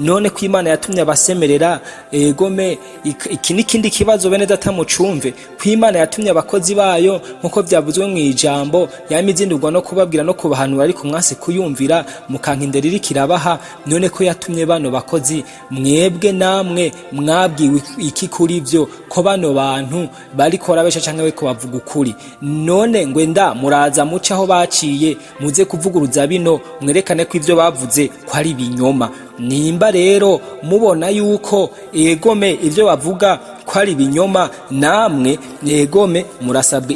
none ko Imana yatumye abasemerera egome iki n'ikindi kibazo bene data mucumve ko Imana yatumye abakozi bayo nkuko byavuzwe mu ijambo yamizindurwa no kubabwira no kubahanura ariko mwase kuyumvira mukankindera iri kirabaha. None ko yatumye bano bakozi mwebwe namwe mwabwiwe iki kuri byo ko bano bantu bariko barabesha canke we ko bavuga ukuri? None ngwenda muraza muce aho baciye muze kuvuguruza bino mwerekane ko ivyo bavuze ko ari binyoma. Nimba rero mubona yuko egome ivyo bavuga ko ari binyoma, namwe egome murasabwe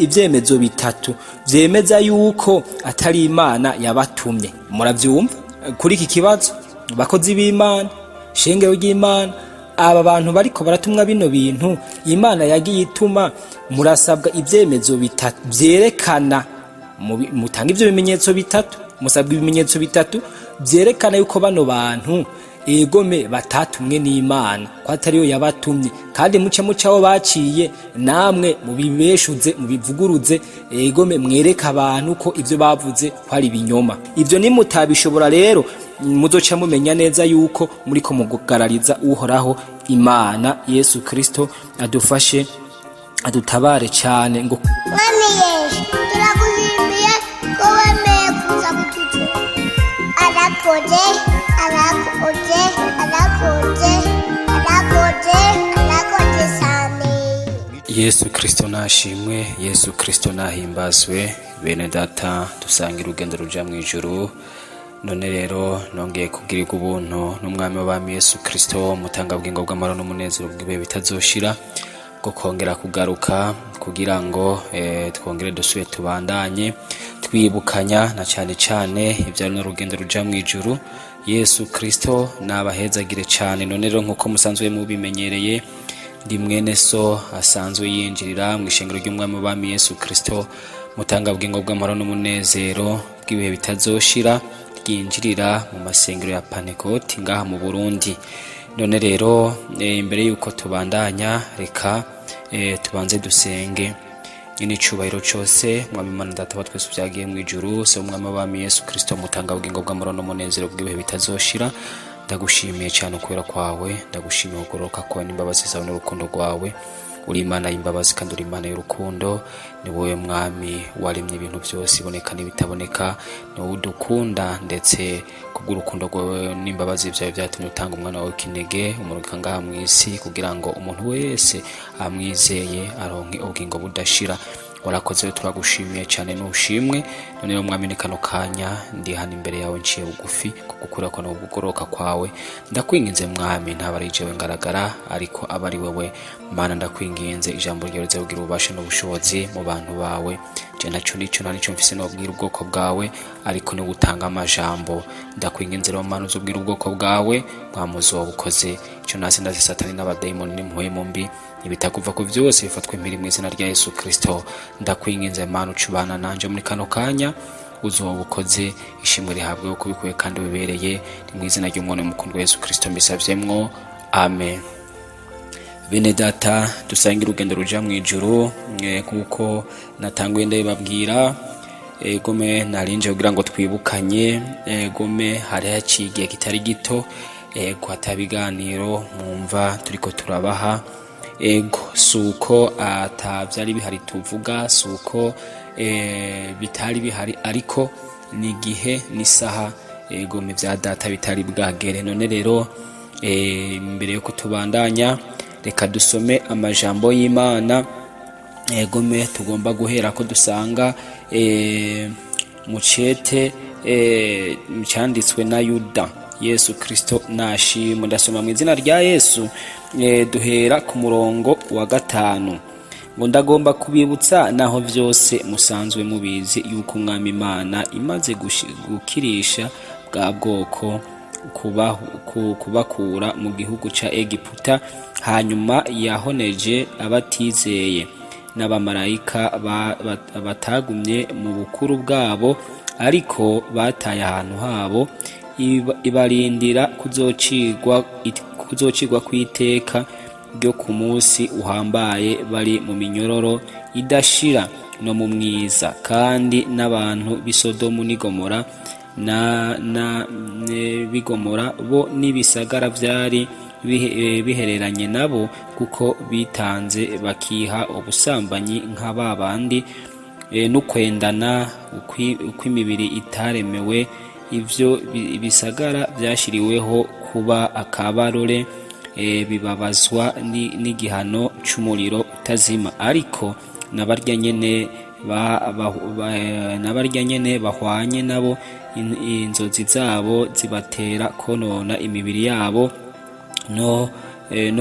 ivyemezo bitatu vyemeza yuko atari Imana yabatumye. Muravyumva kuri iki kibazo bakozi b'Imana, shengero ry'Imana, aba bantu bariko baratumwa bino bintu Imana yagiye ituma, murasabwa ivyemezo bitatu vyerekana, mutanga ivyo bimenyetso bitatu, musabwa ibimenyetso bitatu vyerekana yuko bano bantu egome batatumwe n'Imana, ko atariyo yabatumye, kandi muce aho baciye namwe mubibeshuze mubivuguruze egome mwereka abantu ko ivyo bavuze ko ari binyoma. Ivyo nimutabishobora rero muzoca mumenya neza yuko muriko mugarariza uhoraho Imana. Yesu Kristo adufashe adutabare cyane. Ngo Mwami Yesu turaguhimbiye ko wemeye kuza kutucura. Arakoze sane. Yesu Kristo nashimwe, Yesu Kristo nahimbazwe. Bene data dusangira urugendo ruja mu ijuru. None rero nongeye kugirirwa ubuntu n'umwami w'abami Yesu Kristo, mutanga bw'ingo bw'amahoro n'umunezero bw'ibihe bitazoshira, ngo kongera kugaruka kugira ngo twongere dusubire tubandanye twibukanya na cyane ibyari n'urugendo ruja mu ijuru. Yesu Kristo nabahezagire cyane. None rero nkuko musanzwe mubimenyereye, ndi mwene so asanzwe yinjirira mu ishengero ry'umwami w'abami Yesu Kristo, mutanga bw'ingo bw'amahoro n'umunezero bw'ibihe bitazoshira, ryinjirira mu masengero ya Pentecote ngaha mu Burundi. None rero imbere yuko tubandanya, reka tubanze dusenge. Nyine icubahiro cyose mwami Imana data wa twese byagiye mu ijuru, se umwami w'abami Yesu Kristo, mutanga bw'ingo bw'amahoro n'umunezero bw'ibihe bitazoshira, ndagushimiye cyane ukwera kwawe, ndagushimiye ukugororoka kwawe n'imbabazi zawe n'urukundo rwawe. Uri Imana y'imbabazi kandi uri Imana y'urukundo. Ni wowe mwami waremye ibintu byose, iboneka n'ibitaboneka, ni wowe udukunda, ndetse kubw'urukundo rwawe n'imbabazi byawe byatumye utanga umwana wawe w'ikinege umurika ngaha mu isi, kugira ngo umuntu wese amwizeye aronke ubugingo budashira. Warakoze, turagushimiye cyane n'ushimwe. None rero mwami, ni kano kanya ndi hano imbere yawe nciye bugufi kugukura ko no kugoroka kwawe. Ndakwinginze mwami, ntabari jewe ngaragara, ariko abari wewe Mana. Ndakwinginze ijambo ryawe rizagira ububasha n'ubushobozi mu bantu bawe. Je naco nico mfise no bwira ubwoko bwawe, ariko ni gutanga amajambo. Ndakwinginze rero Mana, uzobwira ubwoko bwawe mwamuzobukoze. Ico nasi ndazi Satani n'abadayimoni n'impuhemu mbi ibitakuva ko byose bifatwe impiri mu izina rya Yesu Kristo. Ndakwinginze Mana, ucubana nanje muri kano kanya, uzobukoze. Ishimwe rihabwe uko bikuye kandi bibereye, ni mu izina ry'umwana mukundwa Yesu Kristo mbisavyemwo, amen. Bene data dusangira urugendo ruja mu ijuru, kuko natanguye ndababwira egome narinje kugira ngo twibukanye. Egome hari haciye kitari gito, ko atabiganiro mwumva turiko turabaha. Ego suko atavyari bihari tuvuga, suko bitari bihari, ariko ni gihe n'isaha egome vya data bitari bwagere. None rero mbere yo kutubandanya, reka dusome amajambo y'Imana. Egome tugomba guhera ko dusanga mu cete cyanditswe na Yuda. Yesu Kristo nashimwe. Ndasoma mu izina rya Yesu. Duhera ku murongo wa 5. Ngo ndagomba kubibutsa naho byose musanzwe mubizi yuko umwami Imana imaze gukirisha bwa bwoko kubakura mu gihugu ca Egiputa, hanyuma yahoneje abatizeye n'abamarayika batagumye mu bukuru bwabo, ariko bataye ahantu habo, ibarindira kuzocirwa kwiteka ryo ku munsi uhambaye, bari mu minyororo idashira no mu mwiza. Kandi n'abantu b'i Sodomu n'i Gomora bigomora bo n'ibisagara vyari bihereranye nabo, kuko bitanze bakiha ubusambanyi nk'ababandi n'ukwendana ukw'imibiri itaremewe. Ivyo bisagara vyashiriweho kuba akabarore, bibabazwa n'igihano c'umuriro utazima. Ariko nabarya nyene bahwanye nabo, inzozi zabo zibatera konona imibiri yabo no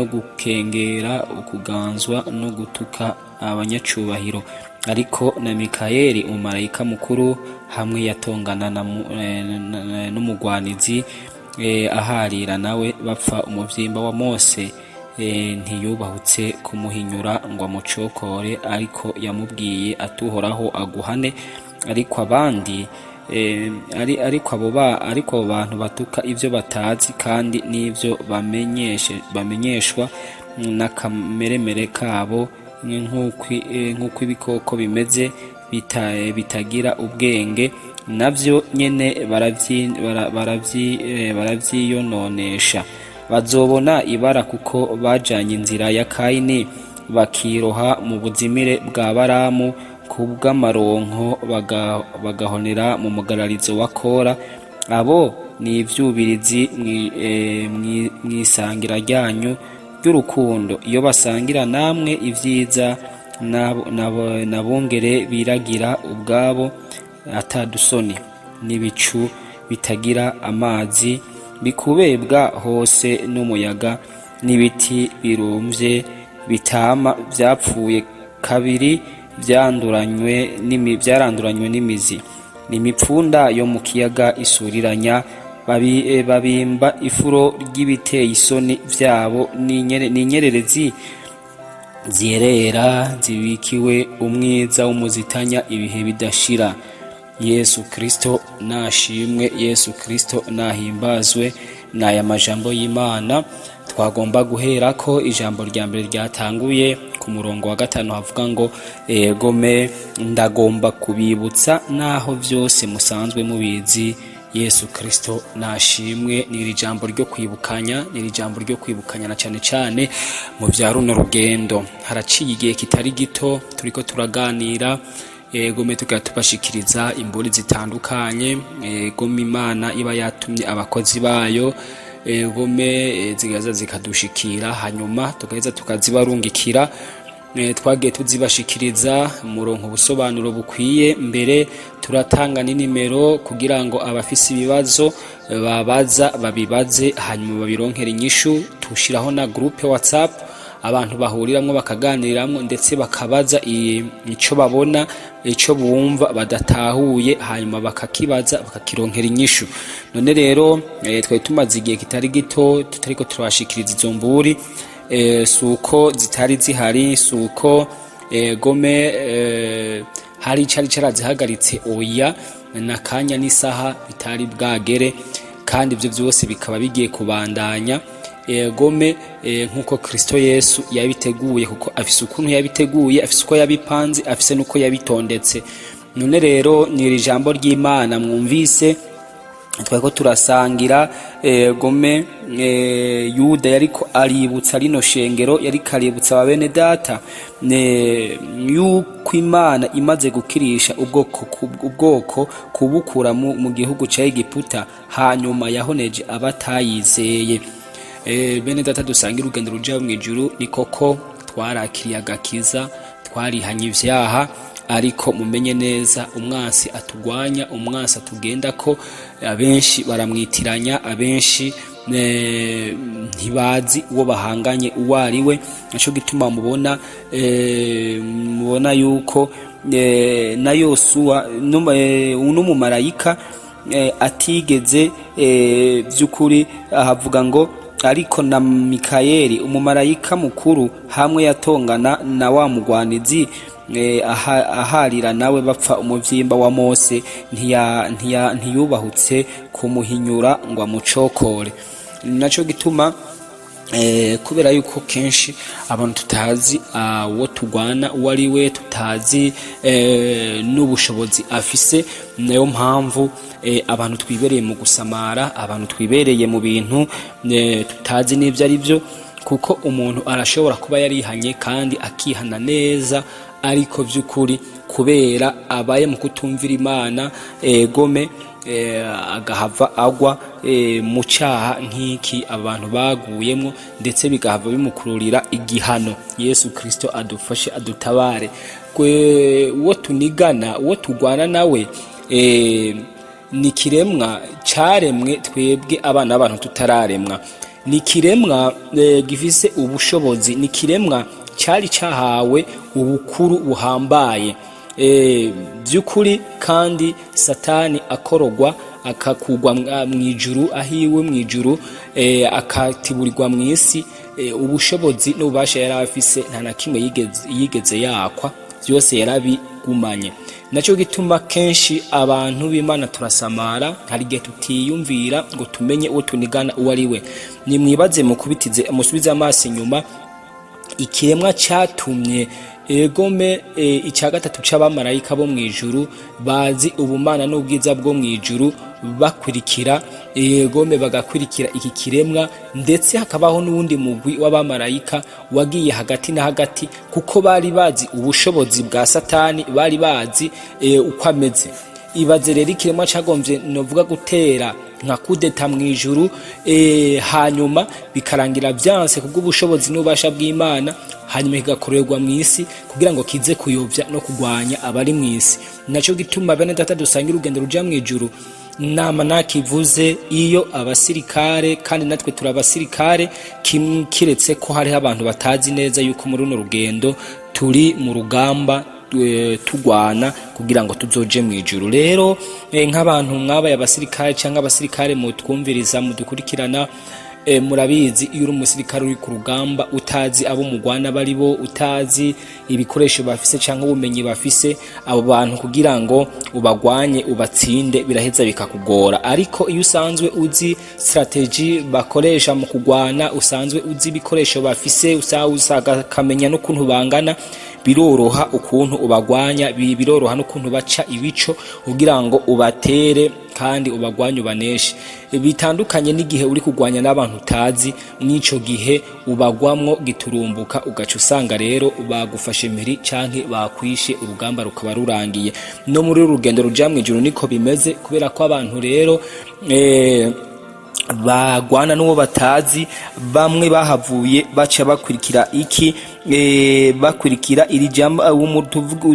gukengera, ukuganzwa no gutuka abanyacubahiro. Ariko na Mikayeli umumarayika mukuru hamwe yatongana n'umugwanizi aharira nawe bapfa umuvyimba wa Mose, ntiyubahutse kumuhinyura ngo amucokore, ariko yamubwiye atuhoraho aguhane. Ariko abo bantu batuka ivyo batazi, kandi n'ivyo bamenyeshwa n'akameremere kabo, nk'uko ibikoko bimeze bitagira ubwenge, navyo nyene baravyiyononesha. Bazobona ibara kuko bajanye inzira ya Kayini, bakiroha mu buzimire bwa Baramu kubw'amaronko, bagahonera mu mugararizo wa Kora. Abo ni ivyubirizi mwisangira ryanyu ry'urukundo, iyo basangira namwe ivyiza, nabongere biragira ubwabo atadusoni. N'ibicu bitagira amazi bikubebwa hose n'umuyaga, n'ibiti birumvye bitama vyapfuye kabiri vyaranduranywe n'imizi. N'imipfunda yo mu kiyaga isuriranya, babimba ifuro ry'ibiteye isoni vyabo, n'inyererezi ziyerera zibikiwe umwiza w'umuzitanya ibihe bidashira. Yesu Kristo nashimwe, Yesu Kristo nahimbazwe. N'aya majambo y'Imana twagomba guherako. Ijambo rya mbere ryatanguye ku murongo wa 5 havuga ngo egome ndagomba kubibutsa naho vyose musanzwe mubizi. Yesu Kristo nashimwe. N'iri jambo ryo kwibukanya, n'iri jambo ryo kwibukanya na cane mu vya runo rugendo. Haraciye igihe kitari gito turiko turaganira, egome tugatubashikiriza imburi zitandukanye, egome Imana iba yatumye abakozi bayo, egome zigaza zikadushikira, hanyuma tugaheza tukazibarungikira. Twagiye tuzibashikiriza muronko ubusobanuro bukwiye, mbere turatanga n'inimero kugira ngo abafise ibibazo babibaze, hanyuma babironkera inyishu. Tushiraho na groupe WhatsApp abantu bahuriramwo bakaganiramwo, ndetse bakabaza ico babona, ico bumva badatahuye, hanyuma bakakibaza bakakironkera inyishu. None rero twari tumaze igihe kitari gito tutariko turabashikiriza izo mburi, suko zitari zihari, suko gome hari cari carazihagaritse, oya, nakanya n'isaha bitari bwagere, kandi ivyo vyose bikaba bigiye kubandanya. Gome nkuko Kristo Yesu yabiteguye, kuko afise ukuntu yabiteguye, afise uko yabipanze, afise nuko yabitondetse. None rero ni jambo ry'Imana mwumvise twako turasangira. Gome Yuda yariko aributsa rino shengero, yariko aributsa abene data yuko Imana imaze gukirisha ubwoko kubukura mu gihugu ca Egiputa, hanyuma yahoneje abatayizeye. Bene data dusangira urugendo ruja mu ijuru, ni koko twarakiriye agakiza, twarihanye ivyaha, ariko mumenye neza umwansi atugwanya, umwansi atugenda ko, abenshi baramwitiranya, abenshi ntibazi uwo bahanganye uwo ari we. Naco gituma mubona yuko na Yosuwa n'umumarayika atigeze vy'ukuri ahavuga ngo ariko na Mikayeli umumarayika mukuru hamwe yatongana na wa mugwanizi aharira nawe bapfa umuvyimba wa Mose, ntiyubahutse kumuhinyura ngo amucokore. Naco gituma kubera yuko kenshi abantu tutazi uwo tugwana uwo ari we, tutazi n'ubushobozi afise, nayo mpamvu abantu twibereye mu gusamara, abantu twibereye mu bintu tutazi n'ibyo ari byo, kuko umuntu arashobora kuba yarihanye kandi akihana neza, ariko by'ukuri kubera abaye mu kutumvira Imana gome agahava agwa mu cyaha nk'iki abantu baguyemo, ndetse bigahava bimukururira igihano. Yesu Kristo adufashe, adutabare. Uwo tunigana, uwo tugwana nawe ni kiremwa cyaremwe twebwe abana b'abantu tutararemwa, ni kiremwa gifise ubushobozi, ni kiremwa cyari cyahawe ubukuru buhambaye by'ukuri, kandi Satani akorogwa akakugwa mu ijuru, ahiwe mu ijuru akatiburirwa mu isi, ubushobozi n'ububasha yari afise nta na kimwe yigeze yakwa, byose yarabigumanye. Nacyo gituma kenshi abantu b'Imana turasamara, hari igihe tutiyumvira ngo tumenye uwo tunigana uwo ari we. Nimwibaze musubize amaso inyuma, ikiremwa cyatumye egome icya gatatu cy'abamarayika bo mu ijuru bazi ubumana n'ubwiza bwo mu ijuru, bakurikira egome bagakurikira iki kiremwa, ndetse hakabaho n'uwundi mugwi w'abamarayika wagiye hagati na hagati, kuko bari bazi ubushobozi bwa Satani, bari bazi uko ameze. Ibaze rero ikiremwa cyagombye novuga gutera nka kudeta mu ijuru, hanyuma bikarangira byanse kubw'ubushobozi n'ubasha bw'Imana, hanyuma kigakorerwa mu isi kugira ngo kize kuyobya no kugwanya abari mu isi. Nacyo gituma bene data dusangira urugendo ruja mu ijuru, nama nakivuze iyo abasirikare, kandi natwe turabasirikare, kiretse ko hariho abantu batazi neza yuko muri runo rugendo turi mu rugamba tugwana kugira ngo tuzoje mu ijuru. Rero nk'abantu mwabaye abasirikare cyangwa abasirikare mutwumviriza mudukurikirana, murabizi iyo uri umusirikare uri ku rugamba utazi abo mugwana bari bo, utazi ibikoresho bafise cyangwa ubumenyi bafise, abo bantu kugira ngo ubagwanye ubatsinde biraheza bikakugora. Ariko iyo usanzwe uzi strategy bakoresha mu kugwana, usanzwe uzi ibikoresho bafise, usakamenya n'ukuntu bangana, biroroha ukuntu ubagwanya, biroroha n'ukuntu baca ibico kugira ngo ubatere kandi ubagwanye ubaneshe. Bitandukanye n'igihe uri kugwanya n'abantu utazi, n'ico gihe ubagwamwo giturumbuka, ugaca usanga rero bagufashe mpiri canke bakwishe, urugamba rukaba rurangiye. No muri urugendo ruja mu ijuru niko bimeze, kubera ko abantu rero bagwana n'uwo batazi, bamwe bahavuye baca bakurikira iki, bakurikira iri jambo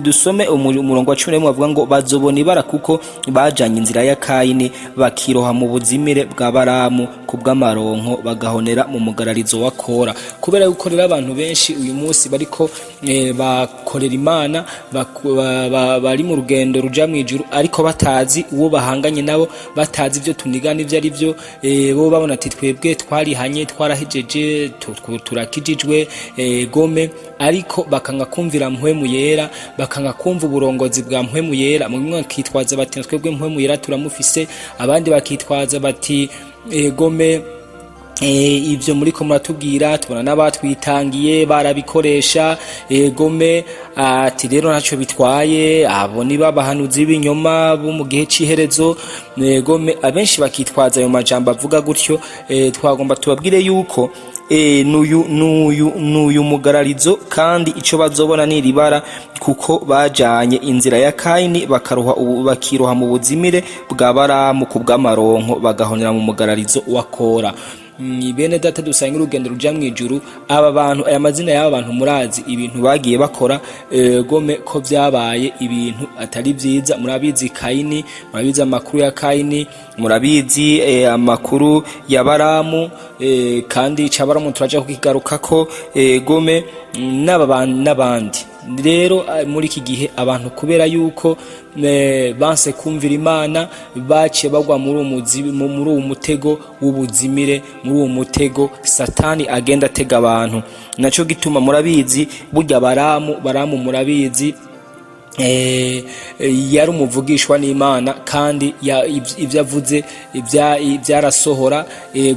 dusome umurongo wa 11 avuga ngo bazobona ibara kuko bajanye inzira ya Kayini, bakiroha mu buzimire bwa Baramu kubw'amaronko, bagahonera mu mugararizo wa Kora. Kubera yuko rero abantu benshi uyu munsi bariko bakorera Imana, bari mu rugendo ruja mu ijuru, ariko batazi uwo bahanganye nabo, batazi ibyo tunigana ibyo ari byo, bo babona ati twebwe twarihanye, twarahejeje, turakijijwe gome, ariko bakanga kumvira mpwemu yera, bakanga kumva uburongozi bwa mpwemu yera. Mu bimwe bakitwaza bati twebwe mpwemu yera turamufise, abandi bakitwaza bati gome ibyo muri ko muratubwira tubona n'abatwitangiye barabikoresha, gome ati rero ntacyo bitwaye, abo ni babahanuzi b'ibinyoma bo mu gihe cy'iherezo. Gome abenshi bakitwaza ayo majambo avuga gutyo. Twagomba tubabwire yuko nuyu mugararizo, kandi ico bazobona ni ribara, kuko bajanye inzira ya Kayini bakiroha mu buzimire bwa Baramu kubw'amaronko, bagahonera mu mugararizo wa Kora. Bene data dusangira urugendo ruja mu ijuru, aba bantu, aya mazina y'aba bantu murazi ibintu bagiye bakora, gome ko byabaye ibintu atari byiza. Murabizi Kayini, murabizi amakuru ya Kayini, murabizi amakuru ya Baramu, kandi ca Baramu turaje kukigaruka ko gome n'abandi. Rero muri iki gihe abantu kubera yuko banse kumvira Imana, baciye bagwa muri uwo mutego w'ubuzimire, muri uwo mutego Satani agenda atega abantu. Naco gituma murabizi burya Baramu murabizi yari umuvugishwa n'Imana kandi ivyo avuze ivyarasohora.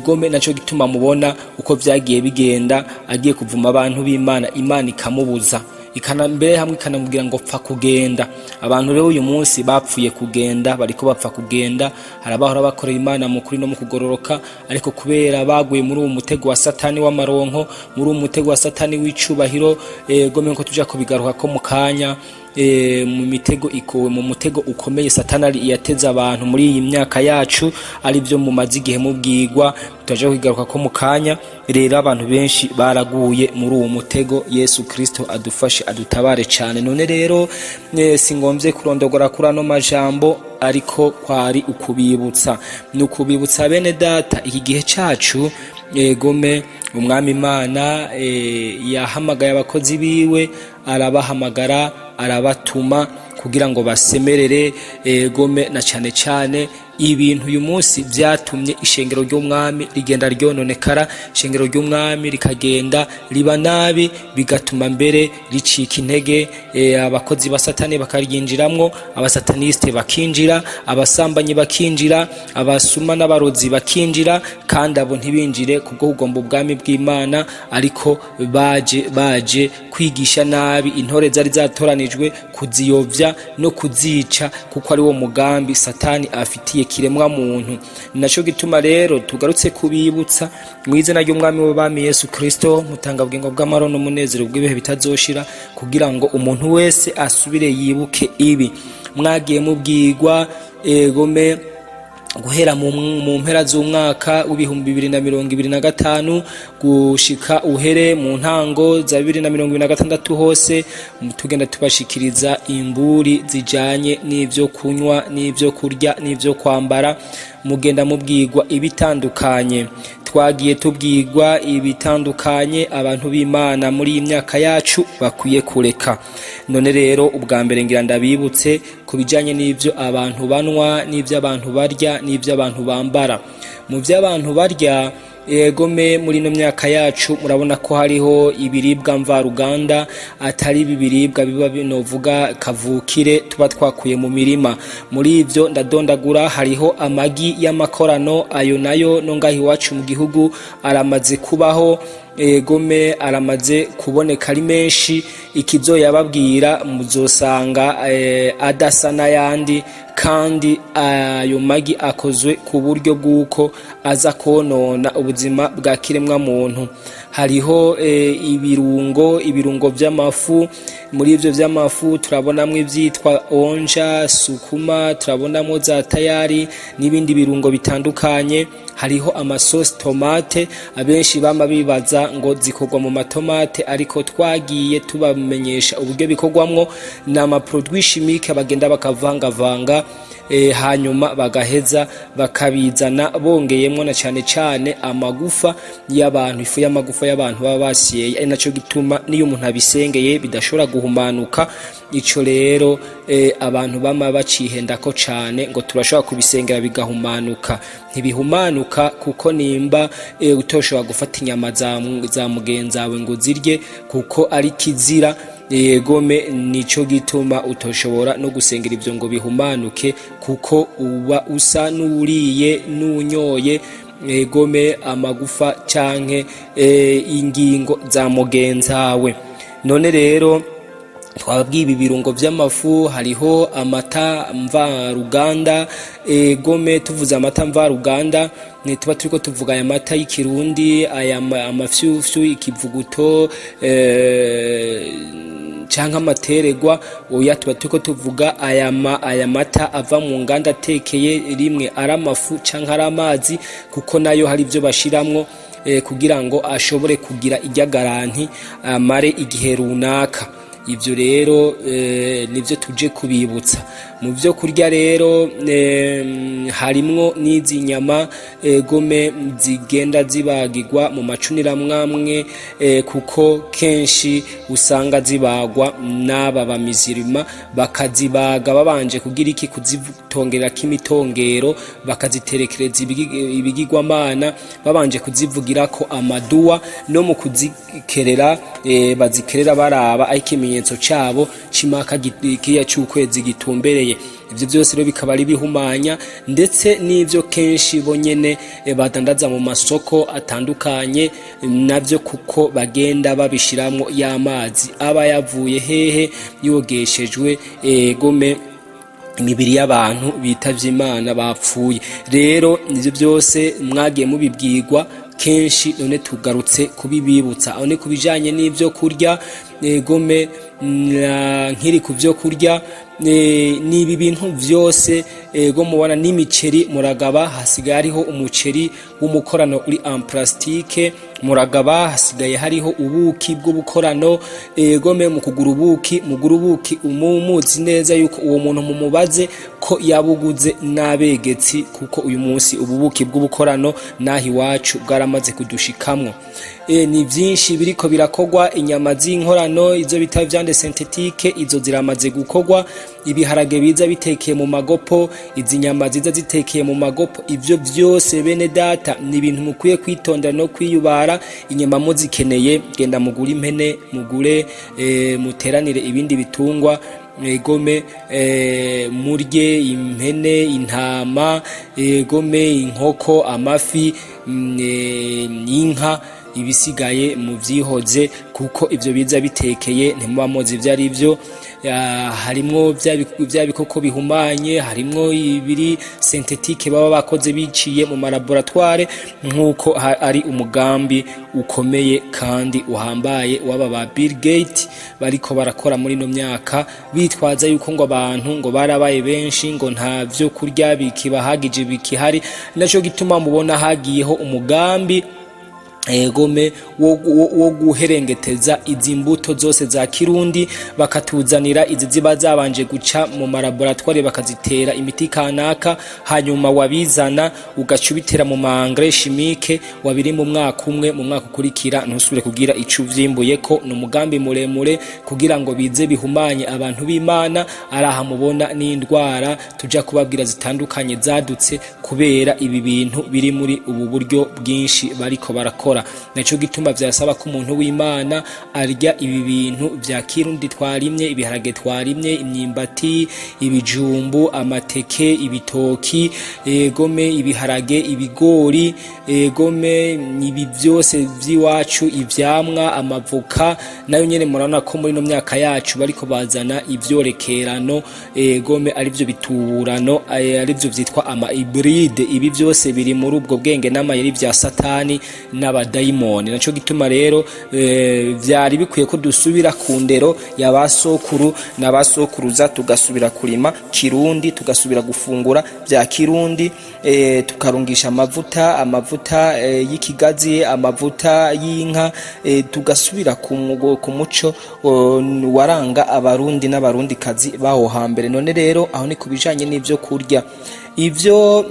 Gome naco gituma mubona uko vyagiye bigenda, agiye kuvuma abantu b'Imana, Imana ikamubuza, mbere hamwe ikanamubwira ngo pfa kugenda. Abantu rero uyu munsi bapfuye kugenda, bariko bapfa kugenda. Harabahora bakorera Imana mu kuri no mu kugororoka, ariko kubera baguye muri uwo mutego wa Satani w'amaronko, muri uwo mutego wa Satani w'icubahiro, gome ko tuja kubigaruka ko mu kanya, mu mutego ukomeye Satani yateza abantu muri iyi myaka yacu, ari byo mumaze igihe mubwirwa, tutaje kwigaruka ko mu kanya. Rero abantu benshi baraguye muri uwo mutego. Yesu Kristo adufashe adutabare cyane. None rero singombye kurondogora kuri ano majambo, ariko kwari ukubibutsa, nukubibutsa bene data iki gihe cacu. Gome umwami Imana yahamagaye abakozi biwe, arabahamagara, arabatuma kugira ngo basemerere. Gome na cyane cyane ibintu uyu munsi vyatumye ishengero ry'umwami rigenda ryononekara, ishengero ry'umwami rikagenda riba nabi, bigatuma mbere ricika intege. Abakozi ba Satani bakaryinjiramwo, abasataniste bakinjira, abasambanyi bakinjira, abasuma n'abarozi bakinjira, kandi abo ntibinjire kubwo kugomba ubwami bw'Imana, ariko baje kwigisha nabi intore zari zatoranijwe, kuziyovya no kuzica, kuko ari wo mugambi Satani afitiye kiremwa muntu. Naco gituma rero tugarutse kubibutsa mu izina ry'umwami w'abami Yesu Kristo, mutanga bwingo bw'amaro n'umunezero bw'ibihe bitazoshira, kugira ngo umuntu wese asubire yibuke ibi mwagiye mubwirwa. Gome guhera mu mpera z'umwaka w'ibihumbi 2025 gushika uhere mu ntango za 2026 hose, tugenda tubashikiriza imburi zijanye n'ivyo kunywa, n'ivyo kurya, n'ivyo kwambara. Mugenda mubwirwa ibitandukanye, twagiye tubwirwa ibitandukanye abantu b'Imana muri iyi myaka yacu bakwiye kureka. None rero ubwa mbere ngira ndabibutse kubijanye n'ivyo abantu banwa, n'ivyo abantu barya, n'ivyo abantu bambara. Mu vyo abantu barya, Gome muri no myaka yacu murabona ko hariho ibiribwa mvaruganda, atari ibiribwa biba binovuga kavukire tuba twakuye mu mirima. Muri ivyo ndadondagura hariho amagi y'amakorano, ayo nayo no ngahi wacu mu gihugu aramaze kubaho. Gome aramaze kuboneka ari menshi, ikizoyababwira muzosanga adasa n'ayandi, kandi ayo magi akozwe ku buryo bw'uko aza konona ubuzima bwa kiremwa muntu. Hariho ibirungo vy'amafu. Muri ivyo vy'amafu turabonamwe ivyitwa onja, sukuma, turabonamo za tayari n'ibindi birungo bitandukanye. Hariho amasosi tomate, abenshi bama bibaza ngo zikorwa mu matomate, ariko twagiye tubamenyesha uburyo bikorwamwo. Nama produit chimique bagenda bakavanga hanyuma bagaheza bakabizana bongeyemwo na cyane cyane amagufa y'abantu, ifu y'amagufa y'abantu baba basiyeye. Ari naco gituma niyo umuntu abisengeye bidashobora guhumanuka. Ico rero abantu bama bacihendako cane ngo turashobora kubisengera bigahumanuka. Ntibihumanuka kuko nimba utoshobora gufata inyama za mugenzawe ngo zirye, kuko ari kizira. Gome nico gituma utoshobora no gusengera ivyo ngo bihumanuke, kuko uba usa n'uriye n'unyoye Gome amagufa canke ingingo za mugenzawe. None rero twabwiye ibi birungo vy'amafu. Hariho amata mvaruganda. Gome tuvuze amata mvaruganda tuba turiko tuvuga aya mata y'ikirundi, aya amafyufyu, ikivuguto canke amateregwa. Oya, tuba turiko tuvuga aya mata ava mu nganda atekeye rimwe ari amafu canke ari amazi, kuko nayo hari ivyo bashiramwo kugira ngo ashobore kugira irya garanti amare igihe runaka. Ivyo rero nivyo tuje kubibutsa. mu byo kurya rero harimwo n'izi nyama gome zigenda zibagirwa mu macunira mwamwe kuko kenshi usanga zibagwa n'aba bamizirima bakazibaga babanje kugira iki kuzitongerera k'imitongero bakaziterekereza ibigirwamana babanje kuzivugira ko amaduwa no mu kuzikerera bazikerera baraba aho ikimenyetso cyabo c'imaka kiya cy'ukwezi gitumbereye. Ivyo byose rero bikaba ari bihumanya ndetse n'ivyo kenshi bonyene badandaza mu masoko atandukanye navyo kuko bagenda babishiramwo y'amazi aba yavuye hehe yogeshejwe gome imibiri y'abantu bitavye Imana bapfuye. Rero ivyo byose mwagiye mubibwirwa kenshi, none tugarutse kubibibutsa aho ne kubijanye n'ivyo kurya gome nkiri ku byo kurya nibi bintu vyose go mubona n'imiceri muragaba hasigaye hariho umuceri w'umukorano uri en plastique muragaba hasigaye hariho ubuki bw'ubukorano gome mu kugura ubuki umuzi neza yuko uwo muntu mumubaze ko yabuguze n'abegetsi kuko uyu munsi ububuki bw'ubukorano nahi wacu bwaramaze kudushikamwo. Ni byinshi biriko birakogwa, inyama z'inkorano izo bita viande synthétique izo ziramaze gukogwa, ibiharage biza bitekeye mu magopo, izi nyama ziza zitekeye mu magopo, ivyo byose bene data ni ibintu mukwiye kwitondera no kwiyubara. Inyama muzikeneye genda mugure impene, mugure muteranire ibindi bitungwa gome murye impene, intama gome inkoko, amafi, inka, ibisigaye mu vyihoze kuko ivyo biza bitekeye ntimuba muzi ivyo ari byo. Harimwo vya bikoko bihumanye, harimwo ibiri synthetique baba bakoze biciye mu laboratoire nkuko ari umugambi ukomeye kandi uhambaye waba ba Bill Gates bariko barakora muri no myaka bitwaza yuko ngo abantu ngo barabaye benshi ngo nta vyo kurya bikibahagije bikihari, naco gituma mubona hagiyeho umugambi gome wo guherengeteza izi mbuto zose za Kirundi bakatuzanira izi ziba zabanje guca mu laboratoire bakazitera imiti kanaka, hanyuma wabizana ugacubitera mu engrais chimique, wabiri mu mwaka umwe mu mwaka ukurikira ntusubire kugira icu vyimbuye ko no mugambi muremure kugira ngo bize bihumanye abantu b'Imana. Araha mubona n'indwara tuja kubabwira zitandukanye zadutse kubera ibi bintu biri muri ubu buryo bwinshi bariko barakora. Naco gituma vyasaba ko umuntu w'Imana arya ibi bintu vya Kirundi twarimye, ibiharage twarimye, imyimbati, ibijumbu, amateke, ibitoki gome ibiharage, ibigori gome ibi byose vy'iwacu, ivyamwa, amavoka nayo nyene murabona ko muri no myaka yacu bariko bazana ivyorekerano gome ari byo bituburano ari byo vyitwa ama hybride. Ibi byose biri muri ubwo bwenge n'amayeri vya Satani n'abadayimoni. Naco gituma rero vyari bikwiye ko dusubira ku ndero y'abasokuru n'abasokuruza, tugasubira kurima Kirundi, tugasubira gufungura vya Kirundi, tukarungisha amavuta y'ikigazi, amavuta y'inka, tugasubira ku muco waranga abarundi n'abarundi kazi baho hambere. None rero aho ni kubijanye n'ivyo kurya ivyo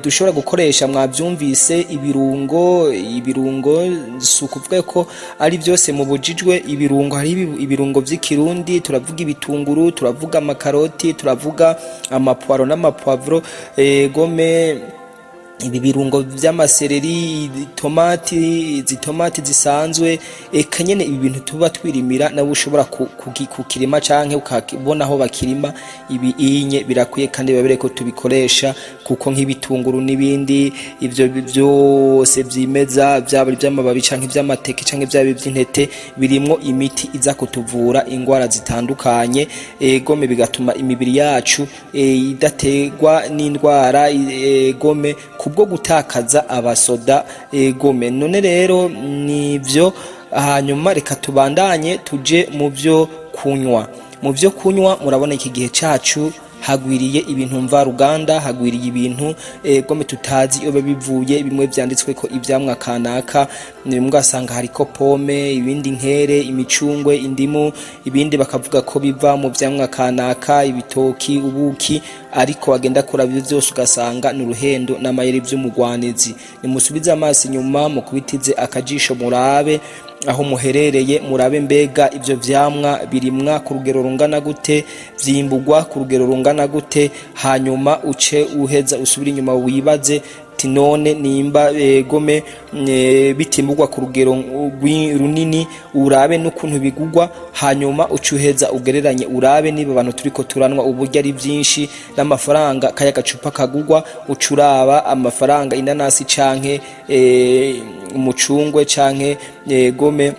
dushobora gukoresha, mwavyumvise ibirungo sukuvuga ko ari byose mu bujijwe. Ibirungo hari ibirungo vy'ikirundi, turavuga ibitunguru, turavuga amakaroti, turavuga amapwaro n'amapwavro gome ibi birungo vy'amasereri, tomati zisanzwe, eka nyene ibi bintu tuba twirimira nabo ushobora kukirima canke ukabona aho bakirima. Ibi inye birakwiye kandi babere ko tubikoresha kuko nk'ibitunguru n'ibindi ivyo byose vyimeza byaba by'amababi canke by'amateke canke byaba by'intete birimwo imiti iza kutuvura ingwara zitandukanye gome bigatuma imibiri yacu idategwa n'indwara gome kubwo gutakaza abasoda gome. None rero nivyo, hanyuma reka tubandanye tuje mu byo kunywa. Mu byo kunywa murabona iki gihe cacu hagwiriye ibintu mvaruganda, hagwiriye ibintu gome tutazi iyo bivuye, bimwe vyanditswe ko ivyamwa kanaka, mugasanga hariko pome, ibindi nkere, imicungwe, indimu, ibindi bakavuga ko biva mu vyamwa kanaka, ibitoki, ubuki, ariko bagenda kuraba ivyo vyose ugasanga n'uruhendo n'amayeri vy'umugwanizi. Nimusubize amaso inyuma mukubitize akajisho murabe aho muherereye, murabe mbega ivyo vyamwa birimwa ku rugero rungana gute, vyimbugwa ku rugero rungana gute, hanyuma uce uheza usubira inyuma wibaze none nimba gome bitimbugwa ku rugero runini, urabe n'ukuntu bigugwa, hanyuma ucuheza ugereranye urabe niba abantu turiko turanwa uburyo ari byinshi n'amafaranga kaya gacupa kagugwa, ucuraba amafaranga inanasi canke umucungwe canke gome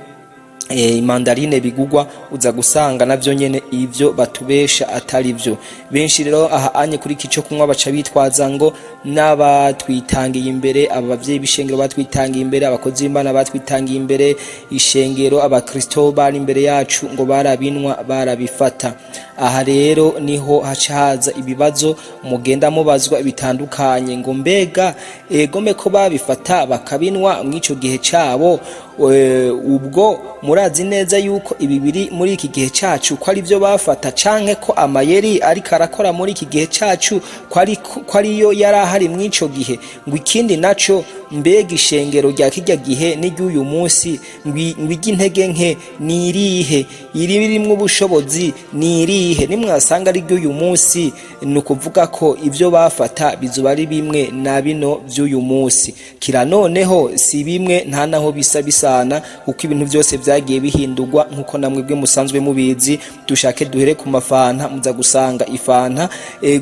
mandarine bigugwa, uza gusanga navyo nyene ivyo batubesha atari vyo. Benshi rero aha anye kuri kico kunywa baca bitwaza ngo n'abatwitangiye imbere, abavyeyi b'ishengero batwitangiye imbere, abakozi b'Imana batwitangiye imbere, ishengero abakristo bari imbere yacu ngo barabinwa barabifata. Aha rero niho hacaza ibibazo mugenda mubazwa bitandukanye ngo mbega gome ko babifata bakabinwa mw'ico gihe cabo, ubwo murazi neza yuko ibi biri muri iki gihe cacu ko ari byo bafata, canke ko amayeri ariko arakora muri iki gihe cacu ko ariyo yarahari mw'ico gihe. Ngo ikindi naco mbega ishengero rya kirya gihe n'iry'uyu munsi ngw'intege nke nirihe, iririmwo ubushobozi nirihe, nimwasanga ari ry'uyu munsi nukuvuga ko ivyo bafata bizoba ari bimwe na bino vy'uyu munsi. Kira noneho si bimwe nta naho bisa bisana, kuko ibintu byose vyagiye bihindurwa nkuko namwe bwe musanzwe mubizi. Dushake duhere ku mafanta, muza gusanga ifanta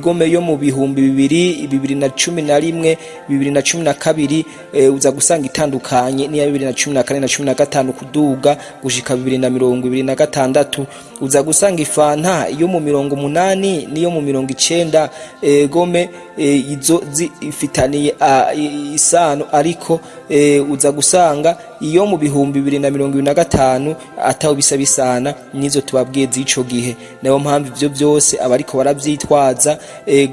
gome yo mu bihumbi 2011 2012 uza gusanga itandukanye n'iya 2014 na 2015 kuduga gushika 2026. Uza gusanga ifanta yo mu 80 niyo mu 90 gome izo zifitaniye isano, ariko uza gusanga iyo mu bihumbi 2025 ataho bisa bisana nizo tubabwiye z'ico gihe. Nayo mpamvu ivyo byose abariko baravyitwaza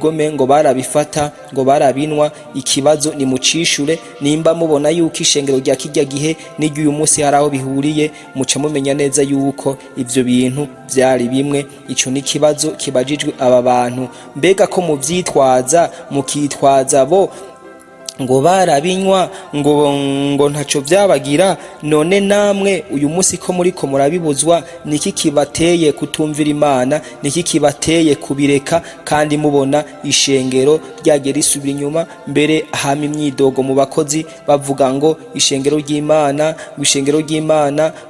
gome ngo barabifata ngo barabinwa. Ikibazo ni mucishure, nimba mubona yuko ishengero rya kirya gihe n'uyu munsi haraho bihuriye, muca mumenya neza yuko ivyo bintu vyari bimwe. Ico ni kibazo kibajijwe aba bantu, mbega ko muvyitwaza mukitwaza bo ngo barabinywa ngo ntaco vyabagira, none namwe uyu munsi ko muriko murabibuzwa, niki kibateye kutumvira Imana, niki kibateye kubireka, kandi mubona ishengero ryagera risubira inyuma? Mbere hama imyidogo mu bakozi bavuga ngo ishengero ry'Imana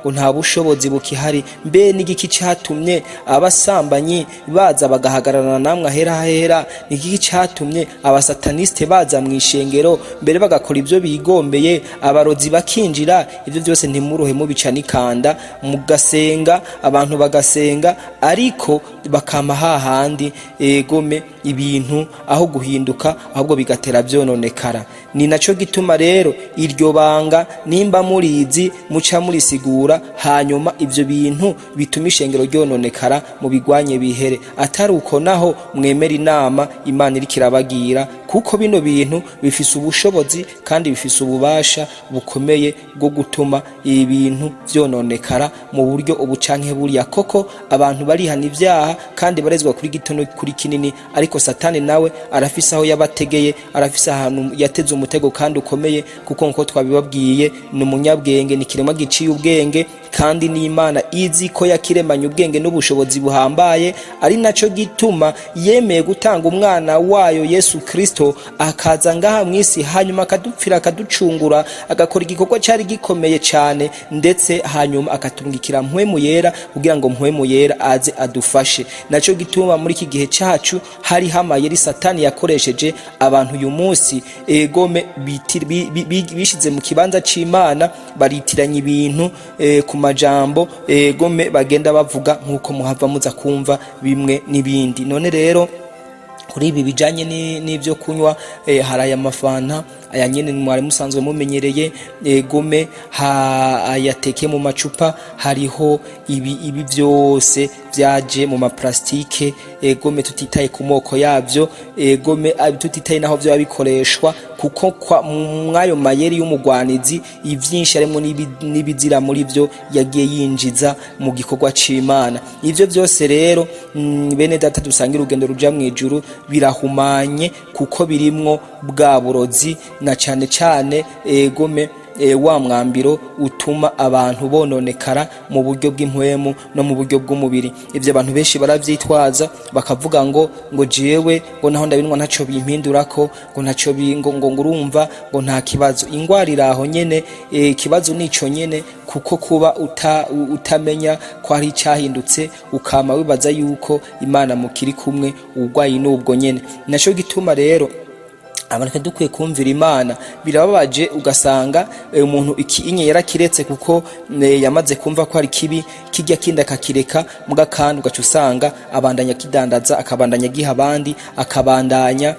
ngo nta bushobozi bukihari. Mbe n'igiki catumye abasambanyi baza bagahagararana namwe ahera? N'igiki catumye abasataniste baza mw'ishengero mbere bagakora ivyo bigombeye, abarozi bakinjira? Ivyo byose ntimuruhe mubica nikanda, mugasenga, abantu bagasenga, ariko bakama hahandi gome ibintu aho guhinduka ahubwo bigatera vyononekara. Ni naco gituma rero iryo banga nimba murizi muca murisigura, hanyuma ivyo bintu bituma ishengero ryononekara mu bigwanye bihere. Atari uko naho mwemera inama Imana iri kirabagira, kuko bino bintu bifise ubushobozi kandi bifise ububasha bukomeye bwo gutuma ibintu vyononekara mu buryo ubucanke buriya. Koko abantu barihana ivyaha kandi barezwa kuri gitono kuri kinini, ariko Satani nawe arafise aho yabategeye, arafise ahantu yateze umutego kandi ukomeye, kuko nko twabibabwiye ni umunyabwenge, ni kirema giciye ubwenge, kandi ni Imana izi ko yakiremanye ubwenge n'ubushobozi buhambaye. Ari naco gituma yemeye gutanga umwana wayo Yesu Kristo akaza ngaha mwisi, hanyuma akadupfira akaducungura, agakora igikorwa cyari gikomeye cyane, ndetse hanyuma akatungikira mpwemu yera kugira ngo mpwemu yera aze adufashe. Naco gituma muri iki gihe cyacu hari hamayeri Satani yakoresheje abantu uyu munsi gome bishize mu kibanza c'Imana, baritiranya ibintu ku majambo gome bagenda bavuga nkuko muhava muza kumva bimwe n'ibindi. None rero kuri ibi bijanye n'ibyo kunywa hari aya mafanta aya nyene mwari musanzwe mumenyereye gome ayateke mu macupa hariho ibi byose byaje mu maplastike gome tutitaye ku moko yavyo gome tutitaye naho byo bikoreshwa kuko mwayo mayeri y'umugwanizi ivyinshi arimo n'ibizira muri byo yagiye yinjiza mu gikorwa c'Imana. Ivyo byose rero bene data dusangira urugendo ruja mu ijuru birahumanye kuko birimwo bwa burozi na cyane cyane gome wa mwambiro utuma abantu bononekara mu buryo bw'impwemu no mu buryo bw'umubiri. Ivyo abantu benshi baravyitwaza bakavuga ngo jewe ngo naho ndabinwa ntaco bimpindurako ngo ntaco ngo urumva ngo nta kibazo. Ingwara iraho nyene kibazo nico nyene kuko kuba utamenya ko hari cyahindutse ukama wibaza yuko Imana mukiri kumwe ubwayi n'ubwo nyene. Naco gituma rero abantu dukwiye kumvira Imana. Birababaje ugasanga umuntu inye yarakiretse kuko yamaze kumva ko hari kibi kijya kinda kakireka muga kandi ugaca usanga abandanya kidandaza akabandanya giha abandi akabandanya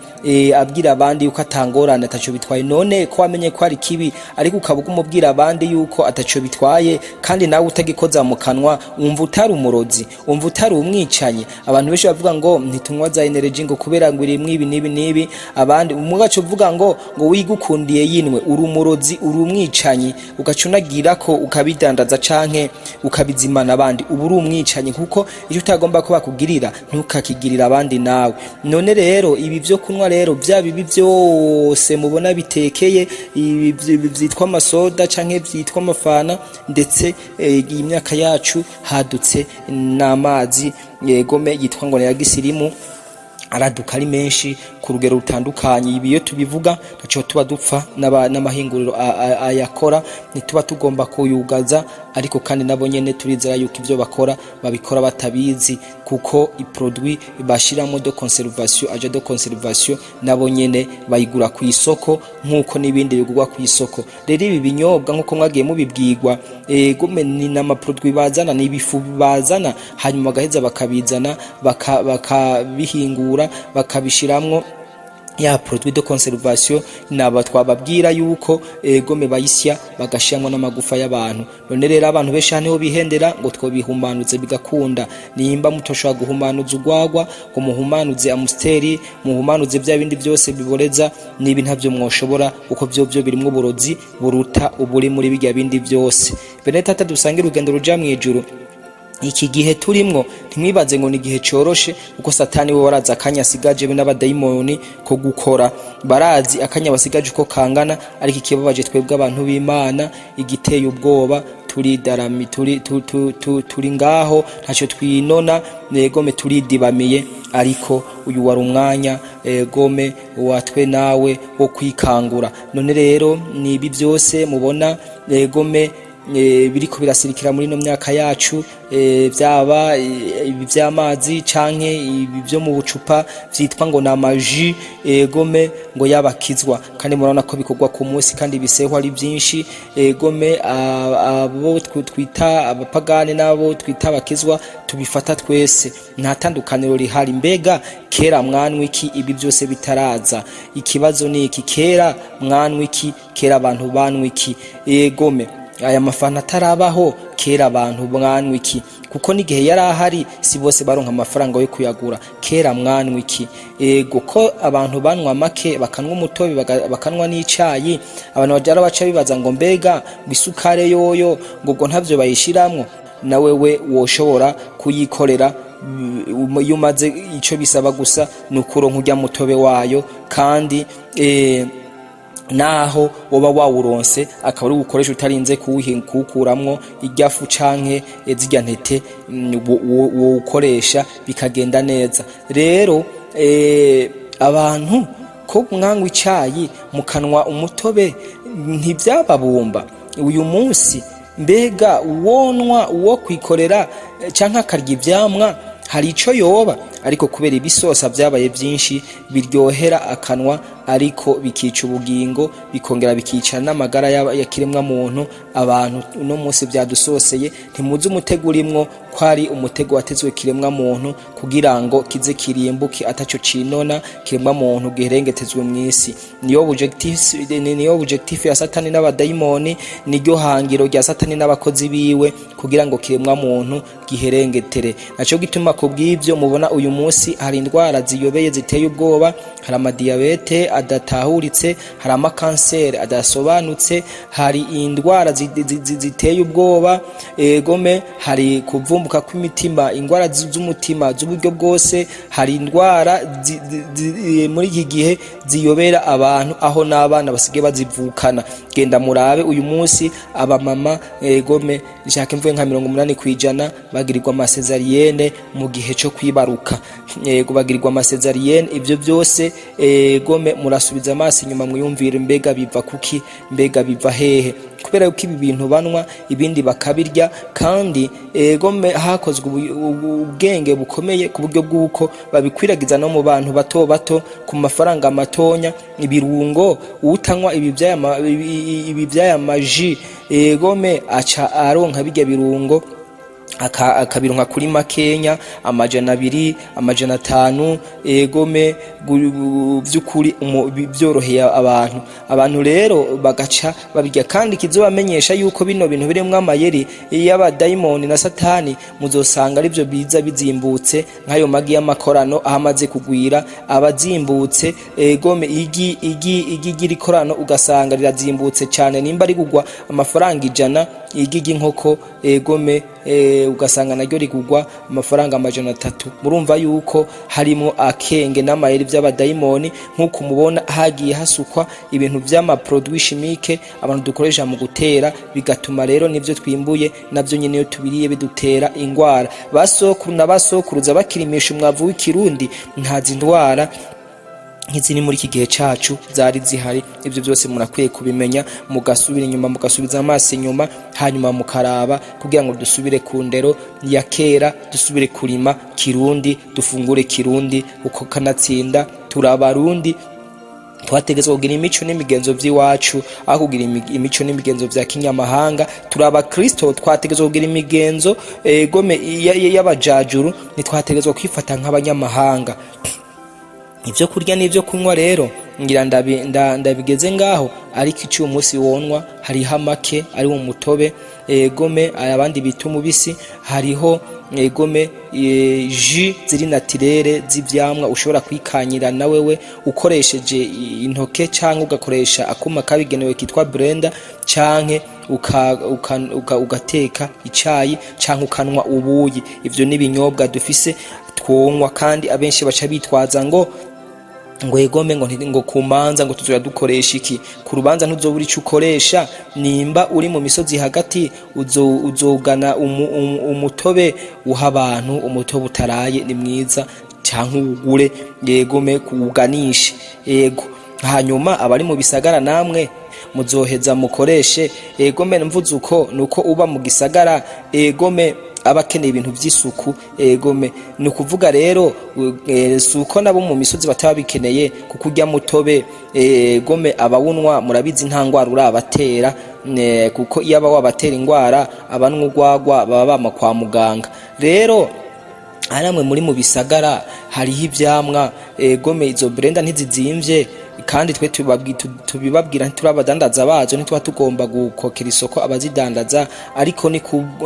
abwira abandi yuko atangorana ataco bitwaye. None ko wamenye ko hari kibi ariko ukabuga umubwira abandi yuko ataco bitwaye kandi nawe utagikoza mu kanwa umva utari umurozi umva utari umwicanye. Abantu benshi bavuga ngo ntitunywa za energy ngo kubera ngo iri mwibi nibi abandi umugaco uvuga ngo wigukundiye yinwe uri umurozi uri umwicanyi ugacunagira ko ukabidandaza canke ukabizimana abandi ubu uri umwicanyi kuko icyo utagomba ko bakugirira ntukakigirira abandi nawe. None rero ibi byo kunwa rero bya bibi byose mubona bitekeye byitwa amasoda canke byitwa amafana ndetse iyi myaka yacu hadutse n'amazi yegome yitwa ngo ya gisirimu araduka ari menshi ku rugero rutandukanye. Ibi iyo tubivuga taco tuba dupfa n'amahinguriro ayakora nituba tugomba kuyugaza ariko kandi nabo nyene turizera yuko ivyo bakora babikora batabizi kuko iproduit bashiramo de conservation agent de conservation nabo nyene bayigura ku isoko nkuko nibindi bigurwa ku isoko. Rero ibi binyobwa nkuko mwagiye mubibwirwa gome ni n'amaproduit bazana n'ibifu bazana hanyuma bagaheza bakabizana bakabihingura bakabishiramwo ya produit de conservation naba twababwira yuko gome bayisya bagashiramo n'amagufa y'abantu. None rero abantu besha niho bihendera ngo twobihumanuze bigakunda. Nimba mutoshobora guhumanuza ugwagwa ngo muhumanuze amusteri muhumanuze bya bindi byose biboreza nibi ntavyo mwoshobora uko byo birimwo burozi buruta uburi muri bijya bindi byose. Bene tata dusangira urugendo ruja mu ijuru. Iki gihe turimwo ntimwibaze ngo ni gihe coroshe uko satani we waraza akanya sigaje be n'abadayimoni ko gukora barazi akanya basigaje uko kangana ariko ikibabaje twebwe abantu b'Imana igiteye ubwoba turidarami turi ngaho ntacyo twinona negome turidibamiye ariko uyu wari umwanya gome watwe nawe wo kwikangura. None rero nibi byose mubona gome biriko birasirikira muri no myaka yacu byaba iby'amazi canke ibyo mu bucupa vyitwa ngo namaji gome ngo yabakizwa kandi murabona ko bikorwa ku munsi kandi biseho ari byinshi gome abo twita abapagane nabo twita abakizwa tubifata twese nta tandukaniro rihari. Mbega kera mwanwi iki ibi byose bitaraza ikibazo ni iki kera mwanwi iki kera abantu banwi iki gome aya mafana tarabaho kera abantu mwanwi iki kuko nigihe yari ahari si bose baronka amafaranga yo kuyagura kera mwanwi iki ko abantu banwa make bakanwa umutobe bakanwa n'icayi abantu bajara baca bibaza ngo mbega bisukare yoyo ngo ntavyo bayishiramwo na wewe woshobora kuyikorera yumaze ico bisaba gusa nukuronka urya mutobe wayo kandi naho woba wawuronse akaba ari gukoresha utarinze kuwukuramwo iryafu canke zirya ntete wo ukoresha bikagenda neza. Rero abantu ko mwangwa icayi mukanwa umutobe ntivyababumba uyu munsi mbega uwonwa uwo kwikorera canke akarya ivyamwa hari ico yoba ariko kubera ibisosa vyabaye vyinshi biryohera akanwa ariko bikica ubugingo bikongera bikica n'amagara ya kiremwa muntu. Abantu uno munsi vyadusoseye, ntimuzi umutego urimwo ko ari umutego watezwe kiremwa muntu kugira ngo kize kirimbuke ataco cinona kiremwa muntu giherengetezwe mw'isi. Niyo objectif ya Satani n'abadayimoni, niryo hangiro rya Satani n'abakozi biwe kugira ngo kiremwa muntu giherengetere. Naco gituma kubw'ivyo mubona uyu munsi hari indwara ziyobeye ziteye ubwoba, hari amadiyabete adatahuritse, hari amakanseri adasobanutse, hari indwara ziteye ubwoba, gome hari kuvumbuka kw'imitima, indwara z'umutima z'uburyo bwose, hari indwara muri iki gihe ziyobera abantu aho n'abana basigaye bazivukana. Genda murabe uyu munsi abamama gome nshaka mvuye nka 80% bagirirwa amasezariyene mu gihe cyo kwibaruka, bagirirwa amasezariyene. Ivyo byose gome murasubiza amaso inyuma mwiyumvira mbega biva kuki, mbega biva hehe? Kubera yuko ibi bintu banwa ibindi bakabirya, kandi gome hakozwe ubwenge bukomeye ku buryo bw'uko babikwiragiza no mu bantu bato bato ku mafaranga matonya. Ibirungo utanywa ibi vyaya maji gome aca aronka bijya birungo akabironka kuri makenya, 200, 500 gome vy'ukuri byoroheye abantu rero bagaca babirya. Kandi kizobamenyesha yuko bino bintu biremwa amayeri y'abadayimoni na Satani muzosanga ari byo biza bizimbutse nk'ayo magi y'amakorano ahamaze kugwira abazimbutse. Gome igi rikorano ugasanga rirazimbutse cyane, nimba rigugwa amafaranga 100, igi ry'inkoko gome ugasanga naryo rigugwa amafaranga 300. Murumva yuko harimo akenge n'amayeri by'abadayimoni, nk'uko mubona hagiye hasukwa ibintu by'ama produit chimique abantu dukoresha mu gutera, bigatuma rero nivyo twimbuye navyo nyene yo tubiriye bidutera ingwara. Basokuru n'abasokuruza bakirimisha umwavu w'ikirundi ntazi ndwara nk'izini muri iki gihe cacu zari zihari. Ivyo byose murakwiye kubimenya, mugasubira inyuma, mugasubiza amaso inyuma, hanyuma mukaraba kugira ngo dusubire ku ndero ya kera, dusubire kurima kirundi, dufungure kirundi uko kanatsinda. Turabarundi twategezwe kugira imico n'imigenzo vy'iwacu aho kugira imico n'imigenzo vya kinyamahanga. Turaba Kristo twategezwe kugira imigenzo gome y'abajajuru, nitwategezwe kwifata nk'abanyamahanga. Ivyo kurya n'ivyo kunywa rero ngira ndabigeze ngaho, ariko icyo umunsi wonwa hariho make ari mu mutobe gome, abandi bita umubisi, hariho gome ji ziri naturere z'ivyamwa ushobora kwikanyira na wewe ukoresheje intoke canke ugakoresha akuma kabigenewe kitwa blender, canke ugateka icayi canke ukanwa ubuyi. Ivyo ni binyobwa dufise twonwa, kandi abenshi baca bitwaza ngo egome ngo kumanza ngo tuzura dukoresha iki. Ku rubanza ntuzobura ico ukoresha, nimba uri mu misozi hagati uzogana umutobe uha abantu, umutobe utaraye ni mwiza, canke ugure egome kuganisha ego. Hanyuma abari mu bisagara namwe muzoheza mukoreshe egome. Mvuze uko nuko uba mu gisagara egome abakeneye ibintu by'isuku gome. Ni ukuvuga rero suko nabo mu misozi bataba bikeneye kuko urya mutobe gome abawunwa murabizi nta ngwara urabatera, kuko iyo aba wabatera ingwara abanwa urwagwa baba bama kwa muganga. Rero aramwe muri mu bisagara hariho ivyamwa gome, izo blender ntizizimvye, kandi twe tubibabwira ntiturabadandaza bazo, ntitwa tugomba gukokera isoko abazidandaza, ariko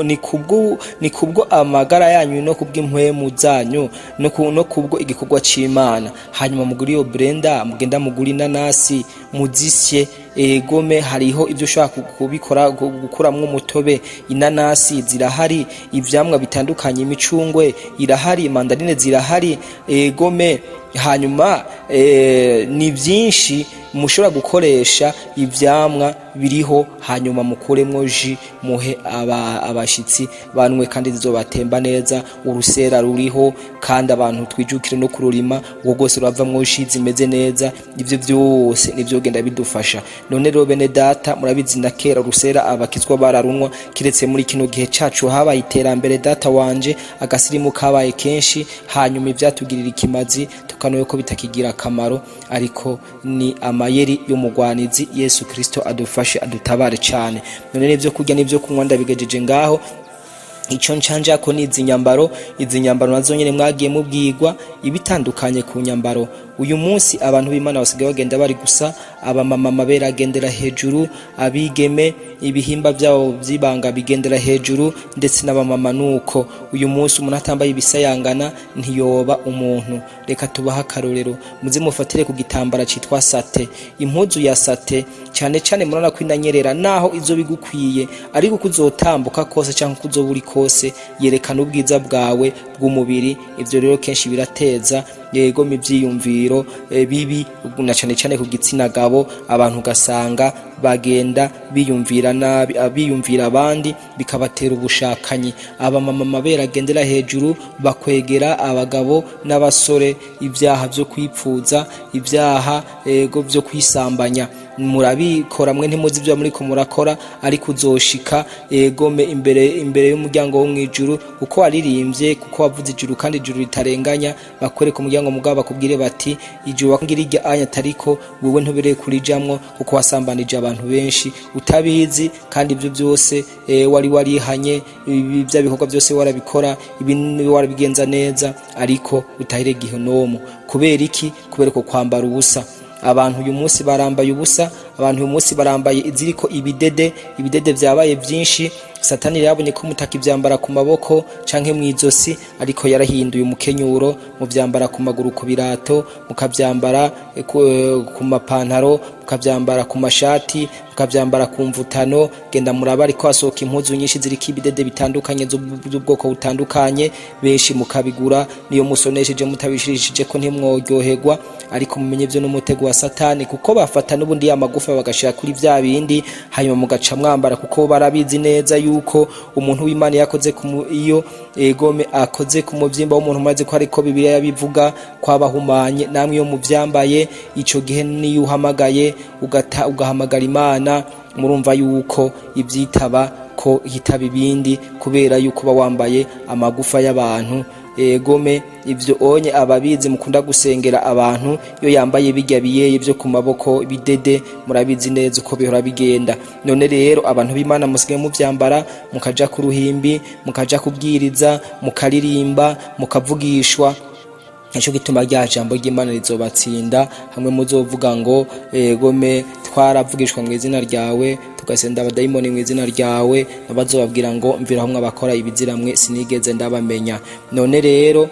ni kubwo amagara yanyu no kubw'impwemu zanyu no kubwo igikorwa c'Imana. Hanyuma muguri iyo blender, mugenda muguri inanasi muzisye gome. Hariho ivyo ushaka kubikora gukuramwo umutobe. Inanasi zirahari, ivyamwa bitandukanye, imicungwe irahari, mandarine zirahari gome. Hanyuma ni byinshi mushobora gukoresha ivyamwa biriho hanyuma mukuremwo ji muhe abashitsi banwe kandi zizobatemba neza. Urusera ruriho kandi abantu twijukire no kururima ubwo rwose ruravamwo ji zimeze neza. Ivyo byose nivyo genda bidufasha. None rero bene data murabizi na kera urusera abakizwa bararunwa, kiretse muri kino gihe cacu habaye iterambere data wanje agasirimu kabaye kenshi, hanyuma ivyatugirira ikimazi tukanoye ko bitakigira akamaro, ariko ni amayeri y'umugwanizi Yesu Kristo adufashe adutabare cyane. None n'ivyo kurya n'ivyo kunywa ndabigejeje ngaho. Ico ncanja ko ni izi nyambaro nazo nyene mwagiye mubwirwa ibitandukanye ku nyambaro. Uyu munsi abantu b'Imana basigaye bagenda bari gusa, abamama mabera agendera hejuru, abigeme ibihimba byabo byibanga bigendera hejuru, ndetse n'abamama nuko. Uyu munsi umuntu atambaye ibisayangana ntiyoba umuntu. Reka tubaha akarorero, muze mufatire ku gitambara citwa sate. Impuzu ya sate cyane cyane murana kwinanyerera naho izo bigukwiye, ariko kuzotambuka kose cyangwa kuzoburi kose yerekana ubwiza bwawe bw'umubiri. Ivyo rero kenshi birateza yego mivyiyumviro bibi na cyane cyane ku gitsina gabo. Abantu gasanga bagenda biyumvira nabi, abiyumvira abandi bikabatera ubushakanyi. Abamama mabera agendera hejuru bakwegera abagabo n'abasore ibyaha byo kwipfuza, ibyaha ego byo kwisambanya. Murabikora mwe ntimuzi ibyo muri ko murakora, ariko uzoshika egome imbere y'umuryango wo mwijuru, kuko waririmbye, kuko wavuze ijuru kandi ijuru ritarenganya. Bakwereka umuryango mugabo bakubwire bati ijuru wakungira irya anya tariko wewe ntubere kurijamwo, kuko wasambanije abantu benshi utabizi, kandi ibyo byose wari warihanye, ibyo bikorwa byose warabikora, ibintu warabigenza neza, ariko utahire gihonomo. Kubera iki? Kubera ko kwambara ubusa. Abantu uyu munsi barambaye ubusa, abantu uyu munsi barambaye iziriko ibidede byabaye byinshi. Satani yabonye ko mutaka ibyambara ku maboko canke mwizosi, ariko yarahinduye umukenyuro, mu byambara ku maguru, ku birato, mukabyambara ku mapantaro, mukabyambara ku mashati, mukabyambara ku mvutano. Genda muraba ariko asohoka impuzu nyinshi ziriko ibidede bitandukanye z'ubwoko butandukanye, benshi mukabigura. Niyo musonesheje mutabishirishije ko ntimworyoherwa, ariko mumenye byo n'umutego wa Satani, kuko bafata n'ubundi y'amagufa bagashira kuri vya bindi, hanyuma mugaca mwambara, kuko barabizi neza yuko umuntu w'Imana yakoze iyo egome akoze ku muvyimba w'umuntu, maze ko ariko Bibiliya yabivuga kwabahumanye. Namwe yo muvyambaye ico gihe niyo uhamagaye ugahamagara Imana, murumva yuko ivyitaba ko hitaba ibindi, kubera yuko ba wambaye amagufa y'abantu. Egome ivyo onye ababizi mukunda gusengera abantu, yo yambaye bijya biyeye byo ku maboko bidede, murabizi neza uko bihora bigenda. None rero abantu b'Imana musigaye muvyambara, mukaja ku ruhimbi, mukaja kubwiriza, mukaririmba, mukavugishwa. Ico gituma rya jambo ry'Imana rizobatsinda, hamwe muzovuga ngo egome twaravugishwa mu izina ryawe, tugasenda abadayimoni mu izina ryawe, nabazobabwira ngo mvira hamwe abakora ibiziramwe sinigeze ndabamenya. None rero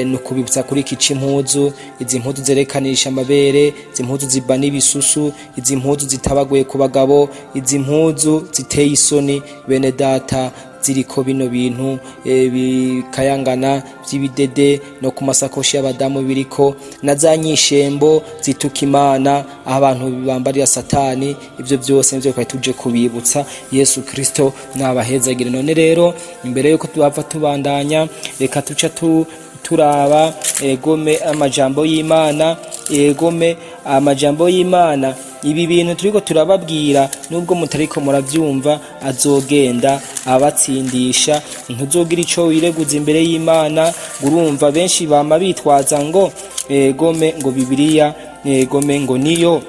nukubibutsa kuri iki c'impuzu, izi mpuzu zerekanisha amabere, izi mpuzu ziba n'ibisusu, izi mpuzu zitabaguye ku bagabo, izi mpuzu ziteye isoni. Bene data ziriko bino bintu bikayangana by'ibidede, no ku masakoshi y'abadamu biriko na za nyishembo zituka Imana, abantu bambarira Satani. Ivyo byose nivyo kwa tuje kubibutsa. Yesu Kristo nabahezagire. None rero imbere yuko tubava tubandanya, reka tuca turaba egome amajambo y'Imana. Egome amajambo y'Imana, ibi bintu turiko turababwira nubwo mutariko muravyumva, azogenda abatsindisha. Ntuzogira ico wireguza imbere y'Imana. Urumva benshi bama bitwaza ngo egome ngo Bibiliya egome ngo niyo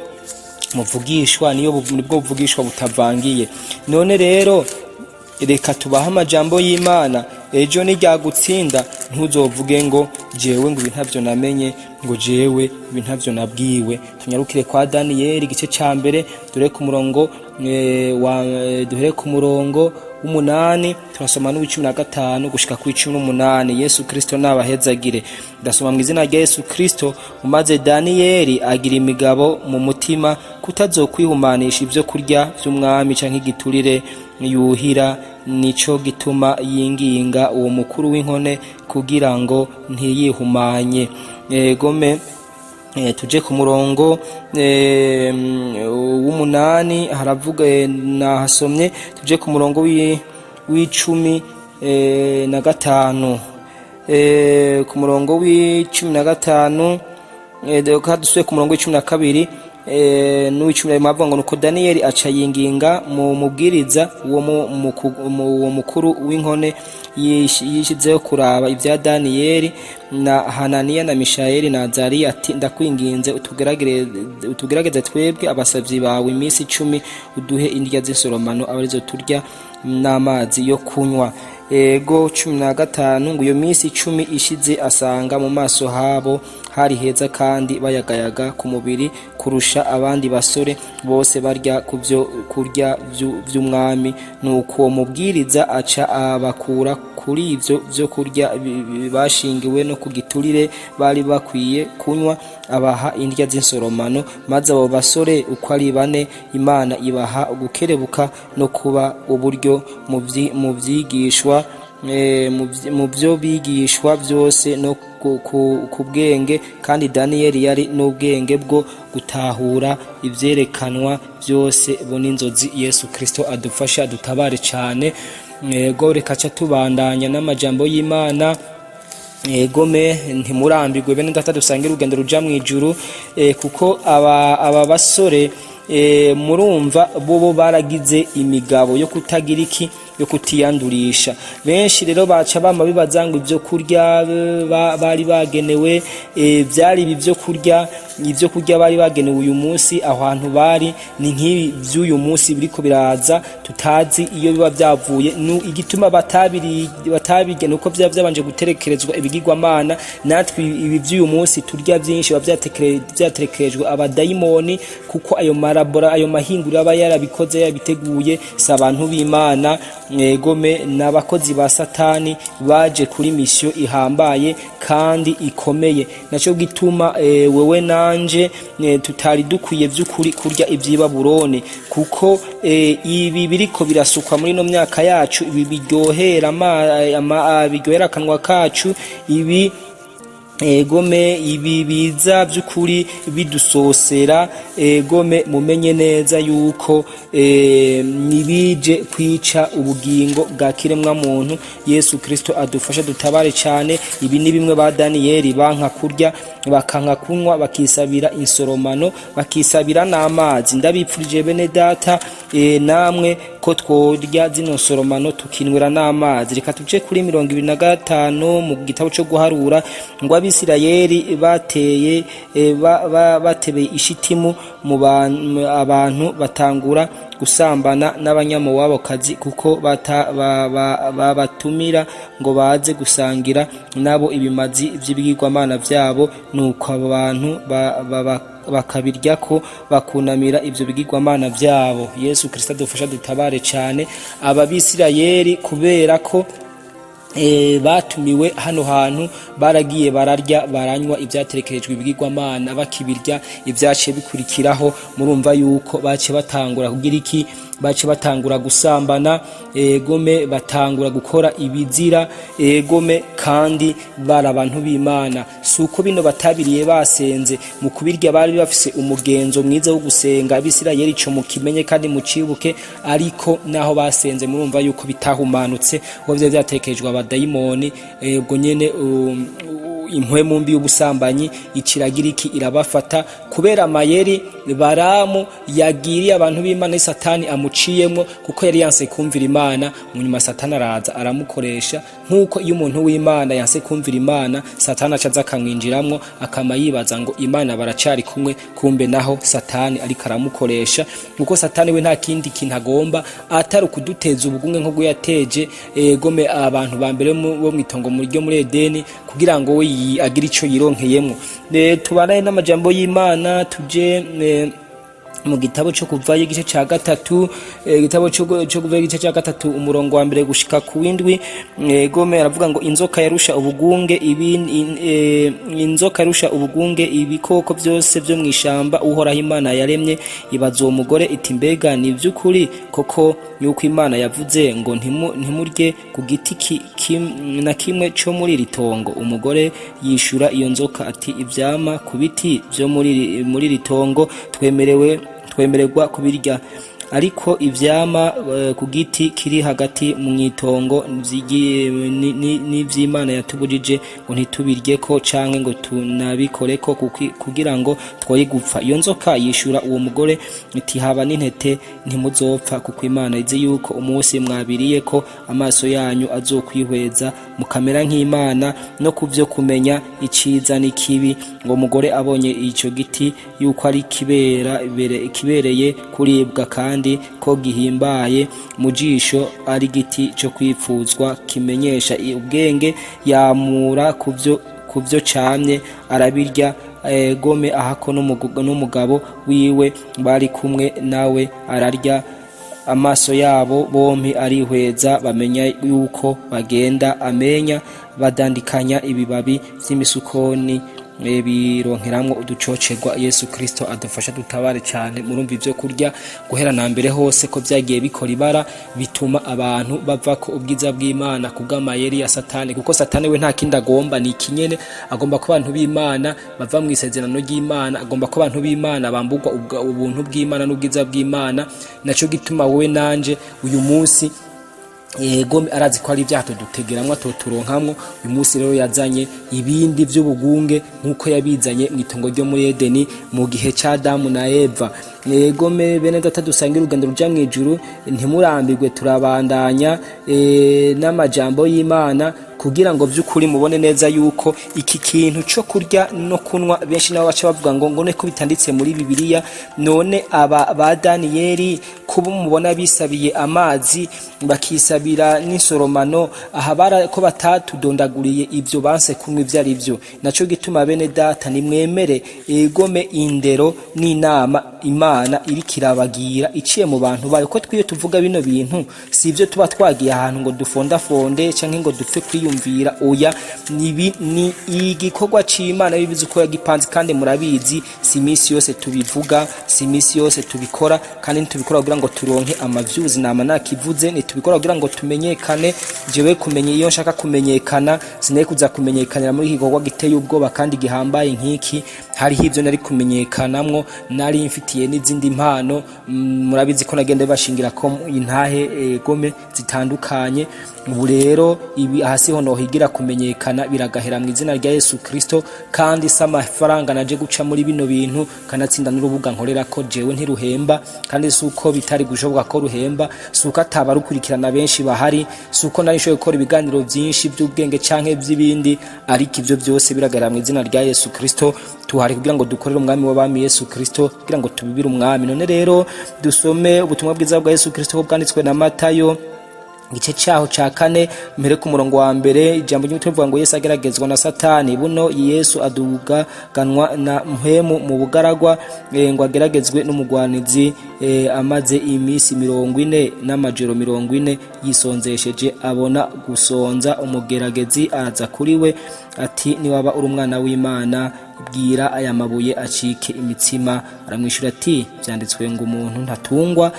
muvugishwa, niyo bwo buvugishwa butavangiye. None rero reka tubaha amajambo y'Imana. Ejo nijyagutsinda ntuzovuge ngo jewe ngo ibintavyo namenye, ngo jewe ibintavyo nabwiwe. Tunyarukire kwa Daniyeli igice ca mbere, dore ku murongo duhere ku murongo w'umunani, turasoma n'u15 gushika ku 18. Yesu Kristo nabahezagire. Ndasoma mu izina rya Yesu Kristo. Umaze Daniyeli agira imigabo mu mutima kutazokwihumanisha ivyo kurya vy'umwami canke igiturire yuhira, nico gituma yinginga uwo mukuru w'inkone kugira ngo ntiyihumanye. Egome tuje ku murongo w'umunani haravuga nahasomye, tuje ku murongo w'icumi na gatanu, ku murongo w'icumi na gatanu dusuye ku murongo w'icumi na kabiri n'uw'icumi mavuga ngo nuko Daniyeli aca yinginga mu mubwiriza uwo mukuru w'inkone yishizeho kuraba ibya Daniyeli na Hananiya na Mishayeli na Azariya ati ndakwinginze utugerageze twebwe abasavyi bawe iminsi 10 uduhe indya z'insoromano abarizo turya n'amazi yo kunywa. Ego 15 ngo iyo minsi 10 ishize asanga mu maso habo hari heza kandi bayagayaga ku mubiri kurusha abandi basore bose barya kuvyo kurya vy'umwami. Nuko uwo mubwiriza aca abakura kuri ivyo vyo kurya bashingiwe no kugiturire bari bakwiye kunywa, abaha indya z'insoromano, maze abo basore uko ari 4 Imana ibaha gukerebuka no kuba uburyo mu vyigishwa mu byo bigishwa byose no ku bwenge, kandi Daniyeli yari n'ubwenge bwo gutahura ivyerekanwa byose bo n'inzozi. Yesu Kristo adufasha adutabare cyane. Ego reka ca tubandanya n'amajambo y'Imana. Egome ntimurambirwe bene data dusangira urugendo ruja mu ijuru, kuko aba basore murumva bobo baragize imigabo yo kutagira iki, yo kutiyandurisha. Benshi rero baca bama bibaza ngo ivyo kurya bari bagenewe byari ibyo kurya bari bagenewe uyu munsi aho hantu bari ni nk'ibi by'uyu munsi biriko biraza tutazi iyo biba byavuye igituma batabigene uko byabanje guterekerezwa ibigirwamana. Natwe ibi by'uyu munsi turya byinshi byaterekerejwe abadayimoni, kuko ayo marabora ayo mahinguriro aba yarabikoze yabiteguye si abantu b'Imana. Egome n'abakozi ba Satani baje kuri mission ihambaye kandi ikomeye. Naco gituma wewe nanje tutari dukwiye by'ukuri kurya iby'Ibabuloni, kuko ibi biriko birasukwa muri no myaka yacu, ibi biryohera biryohera akanwa kacu, ibi egome ibi biza by'ukuri bidusosera. Egome mumenye neza yuko nibije kwica ubugingo bwa kiremwa muntu. Yesu Kristo adufasha dutabare cyane. Ibi ni bimwe ba Daniyeli banka kurya bakanka kunywa, bakisabira insoromano, bakisabira n'amazi. Ndabipfurije bene data namwe ko tworya zino nsoromano tukinwera n'amazi. Reka tuje kuri 25 mu gitabo cyo guharura ngo Abisirayeli bateye batebeye ishitimu mu abantu batangura gusambana n'abanyamowabokazi, kuko babatumira ngo baze gusangira nabo ibimazi vy'ibigirwamana vyabo. Nuko abo bantu bakabirya ko bakunamira ivyo bigirwamana vyabo. Yesu Kristo adufasha dutabare cyane. Ababisirayeli kubera ko batumiwe hano hantu baragiye bararya baranywa ibyaterekerejwe ibigirwamana, bakibirya ibyace bikurikiraho murumva yuko bace batangura kugira iki, bace batangura gusambana. Egome batangura gukora ibizira. Egome kandi bari abantu b'Imana. Suko bino batabiriye basenze mu kubirya bari bafise umugenzo mwiza wo gusenga. Abisirayeli ico mukimenye kandi mucibuke, ariko naho basenze murumva yuko bitahumanutse ngo byatekerejwe abadayimoni. Ubwo nyene impwemu mbi y'ubusambanyi ikiragira iki irabafata, kubera amayeri Baramu yagiriye abantu b'Imana Satani amuciyemo, kuko yari yanse kumvira Imana. Munyuma Satani araza aramukoresha, nkuko iyo umuntu w'Imana yanse kumvira Imana Satani acaza akamwinjiramwo akama yibaza ngo Imana baracari kumwe, kumbe naho Satani ariko aramukoresha. Nuko Satani we nta kindi kintu agomba atari kuduteza ubugumwe nko yateje gome abantu ba mbere bo mwitongo muri Edeni, kugira ngo we agira ico yironkeyemo. Tubanaye n'amajambo y'Imana tuje mu gitabo cyo kuvayo igice ca gatatu, igitabo cyo kuvayo igice ca gatatu umurongo wa mbere gushika ku windwi. Gome aravuga ngo inzoka yarusha ubugunge inzoka yarusha ubugunge ibikoko byose byo mwishamba uhoraho Imana yaremye, ibaza uwo mugore iti mbega ni by'ukuri koko yuko Imana yavuze ngo ntimurye ku giti na kimwe cyo muri iri tongo? Umugore yishura iyo nzoka ati ivyama ku biti byo muri iri tongo twemererwa kubirya, ariko ivyama ku giti kiri hagati mu itongo n'ivy'Imana yatubujije ngo ntitubiryeko canke ngo tunabikoreko kugira ngo twoye gupfa. Iyo nzoka yishura uwo mugore iti haba n'intete ntimuzopfa, kuko Imana izi yuko umunsi mwabiriye ko amaso yanyu azokwihweza mukamera nk'Imana no kuvyo kumenya iciza n'ikibi. Ngo mugore abonye ico giti yuko ari kibereye kuribwa kandi ko gihimbaye mu jisho, ari giti cyo kwipfuzwa kimenyesha ubwenge, yamura kuvyo camye arabirya. Gome ahako n'umugabo wiwe bari kumwe nawe ararya, amaso yabo bompi arihweza bamenya yuko bagenda amenya, badandikanya ibibabi vy'imisukoni bironkeramwo uducocerwa. Yesu Kristo adufasha dutabare cyane. Murumva ivyo kurya guhera na mbere hose ko vyagiye bikora ibara, bituma abantu bava ko ubwiza bw'Imana kubw'amayeri ya Satani, kuko Satani we nta kindi agomba ni ikinyene, agomba ko abantu b'Imana bava mu isezerano ry'Imana, agomba ko abantu b'Imana bambugwa ubuntu bw'Imana n'ubwiza bw'Imana. Naco gituma wowe nanje uyu munsi Gome arazi ko ari ibyaha dutegeramwa turonkamwo. Uyu munsi rero yazanye ibindi by'ubugunge nkuko yabizanye mu itongo ryo muri Edeni mu gihe ca Adamu na Eva. Gome bene data dusangira urugendo ruja mu ijuru, ntimurambirwe turabandanya n'amajambo y'Imana kugira ngo by'ukuri mubone neza yuko iki kintu cyo kurya no kunwa benshi nabo baca bavuga ngo neko bitanditse muri Bibiliya. None aba ba Daniyeli kuba mubona bisabiye amazi bakisabira n'insoromano, aha ko batatudondaguriye ibyo banse kunwa ivyo ari byo. Naco gituma bene data nimwemere Gome indero n'inama Imana iri kirabagira iciye mu bantu bayo, ko twiyo tuvuga bino bintu si ivyo tuba twagiye ahantu ngo dufondafonde canke ngo dupfe kwiyumvira. Oya, ni igikorwa c'Imana bibizi ko yagipanze, kandi murabizi si misi yose tubivuga, si misi yose tubikora, kandi ntitubikora kugira ngo turonke amavyuzi nama nakivuze, ntitubikora kugira ngo tumenyekane. Jewe kumenya iyo nshaka kumenyekana sinaye kuza kumenyekanira muri iki gikorwa giteye ubwoba kandi gihambaye nk'iki. Hariho ivyo nari kumenyekanamwo, nari mfitiye n'izindi mpano. Murabizi ko nagende bashingira ko intahe Gome zitandukanye. Ubu rero ibi hasi hono higira kumenyekana biragahera mu izina rya Yesu Kristo, kandi s'amafaranga naje guca muri bino bintu kanatsinda n'urubuga nkorera ko jewe ntiruhemba, kandi suko bitari gushoboka ko ruhemba, suko atabarukurikirana benshi bahari, suko nari nshoboye gukora ibiganiro byinshi by'ubwenge canke by'ibindi, ariko ivyo byose biragahera mu izina rya Yesu Kristo. Tuhari kugira ngo dukorere umwami w'abami Yesu Kristo, kugira ngo tubibire umwami. None rero dusome ubutumwa bwiza bwa Yesu Kristo bwanditswe na Matayo igice cyaho ca 4 mbere ku murongo wa mbere. Ijambo ry'Imana rivuga ngo Yesu ageragezwa na Satani. Buno Yesu aduganwa na mpemu mu bugaragwa ngo ageragezwe n'umugwanizi amaze imisi 40 n'amajoro 40 yisonzesheje, abona gusonza. Umugeragezi aza kuri we ati niwaba uri umwana w'Imana bwira aya mabuye acike imitsima. Aramwishura ati byanditswe ngo umuntu ntatungwa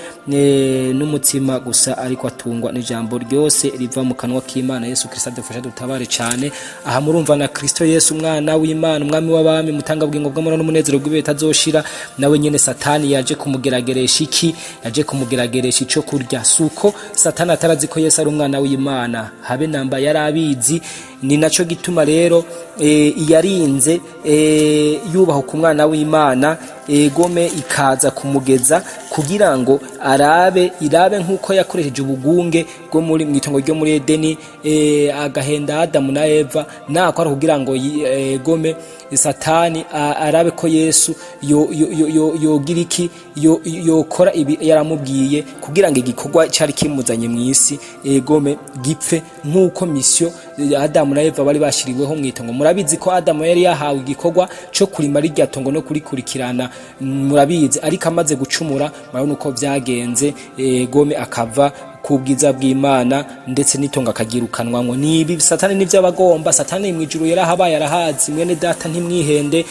n'umutsima gusa, ariko atungwa n'ijambo ryose riva mu kanwa k'Imana. Yesu Kristo adufasha dutabare cyane. Aha murumva na Kristo Yesu umwana w'Imana, umwami w'abami, mutanga bwingo bw'amara n'umunezero bw'ibihe tazoshira. Nawe nyene Satani yaje kumugerageresha iki? Yaje kumugerageresha ico kurya. Suko Satani atarazi ko Yesu ari umwana w'Imana, habe namba yarabizi. Ni naco gituma rero yarinze yubaho ku mwana w'Imana Gome ikaza kumugeza kugira ngo irabe nkuko yakoresheje ubugunge bwo muri mwitongo ryo muri Edeni agahenda Adamu na Eva, nako ari kugira ngo Gome Satani arabe ko Yesu yogira iki yokora ibi yaramubwiye, kugira ngo igikorwa cyari kimuzanye mu isi Gome gipfe nkuko mission Adamu na Eva bari bashiriweho mwitongo. Murabizi ko Adamu yari yahawe igikorwa cyo kurima rirya tongo no kurikurikirana murabizi, ariko amaze gucumura murabona uko vyagenze, gome akava ku bwiza bw'Imana ndetse n'itonga akagirukanwanwo. Nibi Satani nivyo abagomba. Satani mwijuru yarahabaye, arahazi. Mwene data ntimwihende,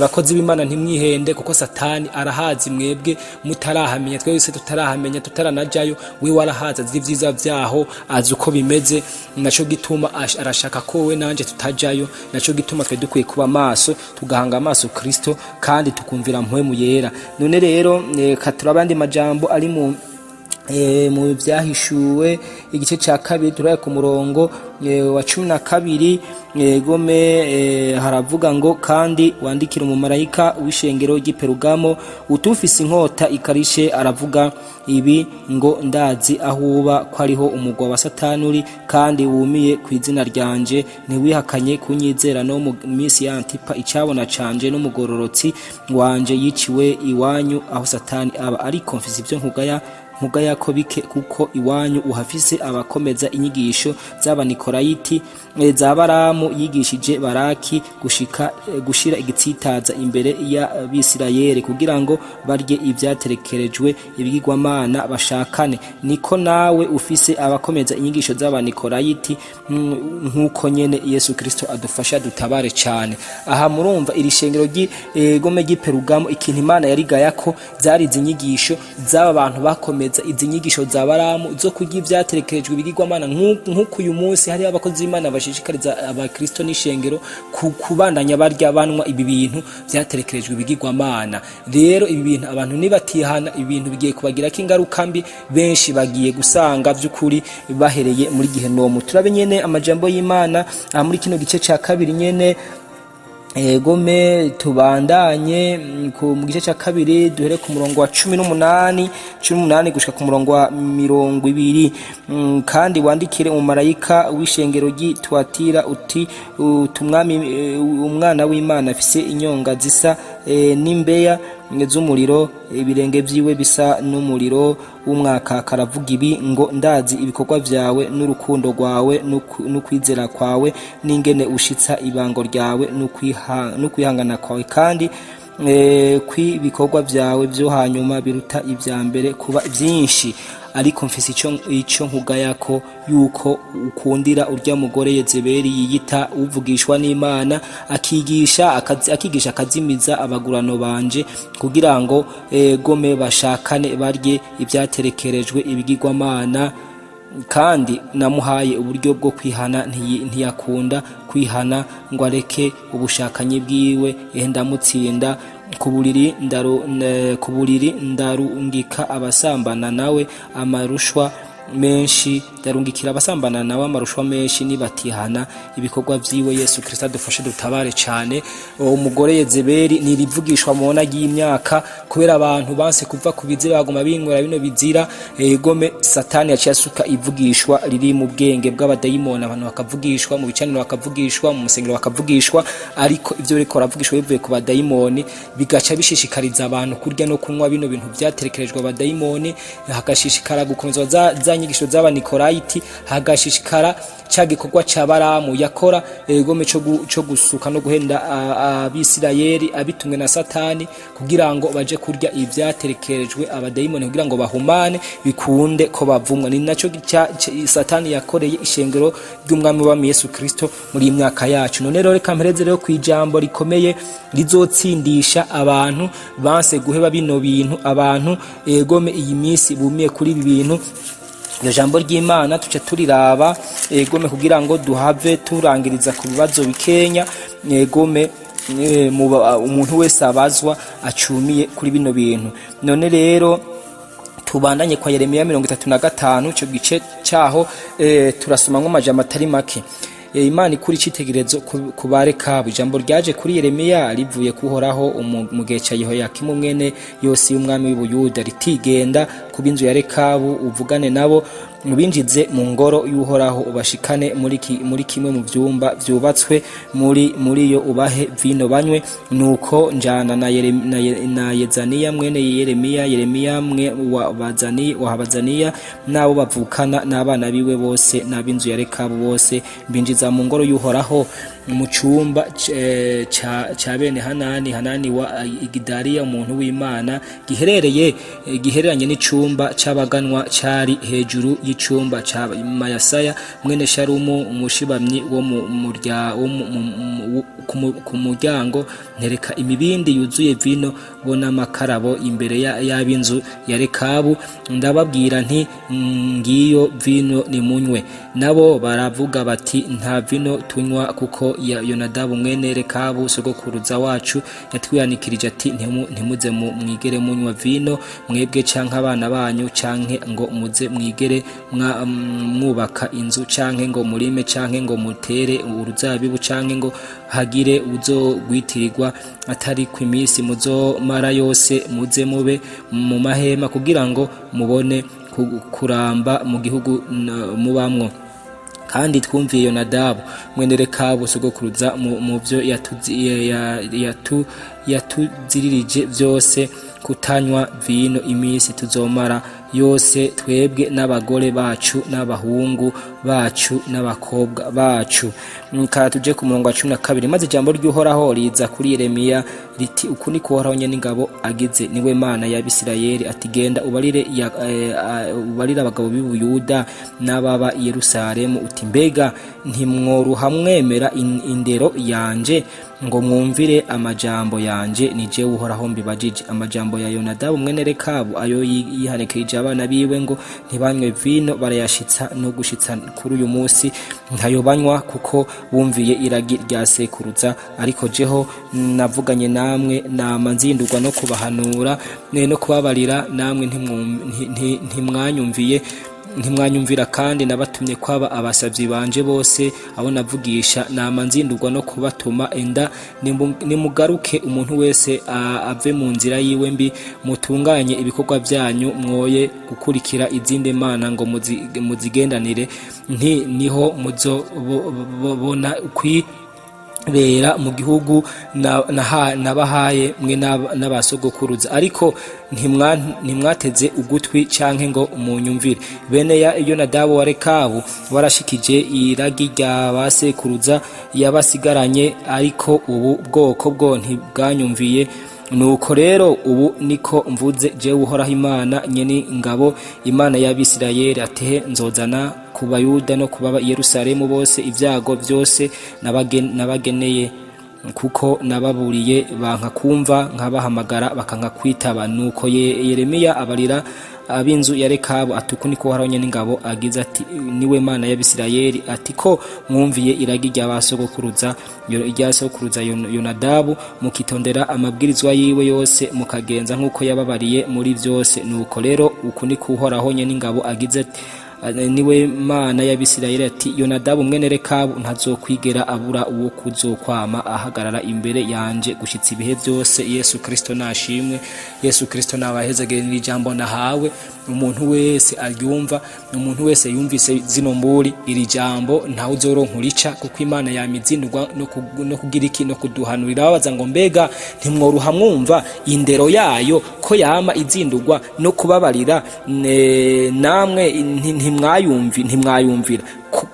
bakozi b'Imana ntimwihende, kuko Satani arahazi mwebwe mutarahamenya, twese tutarahamenya, tutaranajayo. We warahazi, azi ivyiza vyaho, azi uko bimeze, naco gituma arashaka ko we nanje tutajayo. Naco gituma twe dukwiye kuba maso, tugahanga amaso Kristo kandi tukumvira mpwemu yera. None rero katurabandi majambo ari mu vyahishuwe igice ca kabiri turaye ku murongo wa 12. Gome haravuga ngo, kandi wandikira umumarayika w'ishengero ry'Iperugamo utufise inkota ikarishe, aravuga ibi ngo, ndazi aho uba ko ariho umugwa wa Satani uri, kandi wumiye ku izina ryanje, ntiwihakanye kunyizera no mu minsi ya Antipa icabona canje n'umugororotsi wanje yiciwe iwanyu aho Satani aba. Ariko mfise ivyo nkugaya ko bike, kuko iwanyu uhafise abakomeza inyigisho z'Abanikorayiti, za Baramu yigishije Baraki gushira igitsitaza imbere y'Abisirayeli, kugira ngo barye ivyaterekerejwe ibigirwamana bashakane. Niko nawe ufise abakomeza inyigisho z'Abanikorayiti, nkuko nyene Yesu Kristo adufasha dutabare cyane. Aha murumva iri shengero gome ry'Iperugamo, ikintu Imana yarigaya ko zari izinyigisho z'aba bantu bakomeza izi nyigisho za Baramu zo kurya ivyaterekerejwe ibigirwamana. Nkuko uyu munsi hari abakozi b'Imana bashishikariza abakristo n'ishengero kubandanya barya banwa ibi bintu vyaterekerejwe ibigirwamana. Rero ibi bintu abantu nibatihana, ibintu bigiye kubagirako ingaruka mbi. Benshi bagiye gusanga vy'ukuri bahereye muri Gihenomu. Turabe nyene amajambo y'Imana muri kino gice ca kabiri nyene. Gome tubandanye mu gice ca kabiri, duhere ku murongo wa 18 gushika ku murongo wa 20. Kandi wandikire umumarayika w'ishengero ry'Ituatira uti, umwami umwana w'Imana afise inyonga zisa n'imbeya z'umuriro, ibirenge vyiwe bisa n'umuriro w'umwaka. Karavuga ibi ngo, ndazi ibikorwa vyawe n'urukundo rwawe n'ukwizera kwawe, n'ingene ushitsa ibango ryawe n'ukwihangana kwawe, kandi kw'ibikorwa vyawe vyo hanyuma biruta ivya mbere kuba vyinshi. Ariko mfise ico nkugayako, yuko ukundira urya mugore Yezebeli yiyita uvugishwa n'Imana, akigisha akazimiza abagurano banje, kugira ngo gome bashakane barye ivyaterekerejwe ibigirwamana. Kandi namuhaye uburyo bwo kwihana, ntiyakunda kwihana ngo areke ubushakanyi bwiwe. Ndamutsinda ku buriri ndarungika abasambana nawe amarushwa menshi, darungikira abasambana nawe amarushwa menshi nibatihana ibikorwa vyiwe. Yesu Kristo adufashe dutabare cyane. Umugore Yezebeli nirivugishwa mubona y'imyaka, kubera abantu banse kuva ku bizira baguma binywera bino bizira. Gome Satani yaciye asuka ivugishwa riri mu bwenge bw'abadayimoni, abantu bakavugishwa mu bicaniro, bakavugishwa mu musengero, bakavugishwa. Ariko ivyo reko ravugishwa bivuye ku badayimoni, bigaca bishishikariza abantu kurya no kunywa bino bintu vyaterekerejwe abadayimoni. Hagashishikara gukomeza za nyigisho z'Abanikorayiti, hagashishikara ca gikorwa ca Baramu yakora, gome co gusuka no guhenda Abisirayeli abitumwe na Satani, kugira ngo baje kurya ivyaterekerejwe abadayimoni, kugira ngo bahumane bikunde ko bavumwa. Ni naco Satani yakoreye ishengero ry'umwami wa Yesu Kristo muri imyaka yacu. None rero reka mpereze rero kwijambo rikomeye rizotsindisha abantu banse guheba bino bintu, abantu gome iyi minsi bumiye kuri ibi bintu. Iyo jambo ry'Imana tuce turiraba gome kugira ngo duhave turangiriza ku bibazo bikenya. Gome umuntu wese abazwa acumiye kuri bino bintu. None rero tubandanye kwa Yeremiya 35 cyo gice cyaho turasomamwe amajambo atari make. Imana ikuri citegerezo kubareka. Ijambo ryaje kuri Yeremiya rivuye kuhoraho mu gihe ca Yehoyakimu mwene Yosi umwami w'Ubuyuda, ritigenda kubinzu ya Rekabu uvugane nabo, mubinjize mu ngoro y'uhoraho, ubashikane muri kimwe mu vyumba vyubatswe muri yo, ubahe vino banywe. Nuko njana na Yezaniya mwene Yeremiya mwe wahabazaniya nabo bavukana n'abana biwe bose n'abinzu ya Rekabu bose, mbinjiza mu ngoro y'uhoraho. mu cumba ca bene Hanani wa Igidariya umuntu w'Imana gihereranye n'icumba c'abaganwa cari hejuru y'icumba ca Mayasaya mwene Shalumu umushibamyi wo ku muryango, ntereka imibindi yuzuye vino bo n'amakarabo imbere y'ab'inzu ya Rekabu, ndababwira nti ngiyo vino nimunywe. Nabo baravuga bati nta vino tunywa kuko Yonadabu mwene Rekabu sogokuruza wacu yatwiyanikirije ati ntimuze mwigere munywa vino mwebwe canke abana banyu canke ngo muze mwigere mwubaka inzu canke ngo murime canke ngo mutere uruzabibu canke ngo hagire uzogwitirirwa atari kw'imisi muzomara yose muze mube mu mahema kugira ngo mubone kuramba mu gihugu mubamwo. Kandi twumviye Yonadabu mwene Rekabu sogokuruza mu byo yatuziririje byose kutanywa vino imisi tuzomara yose twebwe n'abagore bacu n'abahungu bacu n'abakobwa bacu. Nkara tuje ku murongo wa 12 maze ijambo ry'Uhoraho riza kuri Yeremiya riti uku ni kuhoraho nyene ingabo agize niwe Mana ya Bisirayeli ati genda ubarire abagabo b'Ubuyuda n'ababa Yerusalemu uti mbega ntimworuha mwemera indero yanje ngo mwumvire amajambo yanje ni je Uhoraho mbibajije. Amajambo ya Yonadabu mwene Rekabu ayo yihanekirije abana biwe ngo ntibanywe vino barayashitsa no gushitsa kuri uyu munsi ntayo banywa kuko bumviye iragi rya sekuruza. Ariko jeho navuganye namwe nama nzindurwa no kubahanura no kubabarira namwe ntimwanyumvira kandi nabatumye kwaba abasavyi banje bose abo navugisha nama nzindurwa no kubatuma enda nimugaruke umuntu wese ave mu nzira yiwe mbi mutunganye ibikorwa byanyu mwoye gukurikira izindi mana ngo muzigendanire niho muzobona bera mu gihugu nabahaye mwe n'abasogokuruza. Ariko ntimwateze ugutwi canke ngo munyumvire. Bene Yonadabu wa Rekabu warashikije iragi rya basekuruza yabasigaranye, ariko ubu bwoko bwo ntibwanyumviye. Nuko rero ubu niko mvuze jewe Uhoraho Imana nyene ingabo Imana ya Bisirayeli atehe nzozana ku Bayuda no kubaba Yerusalemu bose ibyago byose nabageneye kuko nababuriye banka kumva nkabahamagara bakanka kwitaba. Nuko Yeremiya abarira ab'inzu ya Rekabu atuku niko Uhoraho nyene ingabo agize ati niwe Mana ya Bisirayeli ati ko mwumviye iragi rya basogokuruza Yonadabu mukitondera amabwirizwa yiwe yose mukagenza nkuko yababariye muri byose. Nuko rero uku niko Uhoraho nyene ingabo agize ati niwe Mana ya Bisirayeli ati Yonadabu mwene Rekabu ntazokwigera abura uwo kuzokwama ahagarara imbere yanje gushitsa ibihe byose. Yesu Kristo nashimwe. Yesu Kristo nabahezagire n'ijambo nahawe. Umuntu wese aryumva, umuntu wese yumvise zino mburi iri jambo ntawe uzoronkurica kuko Imana yamizindurwa no kugira iki no kuduhanurira babaza ngo mbega ntimworuha mwumva indero yayo ko yama izindurwa no kubabarira namwe ntimwayumvira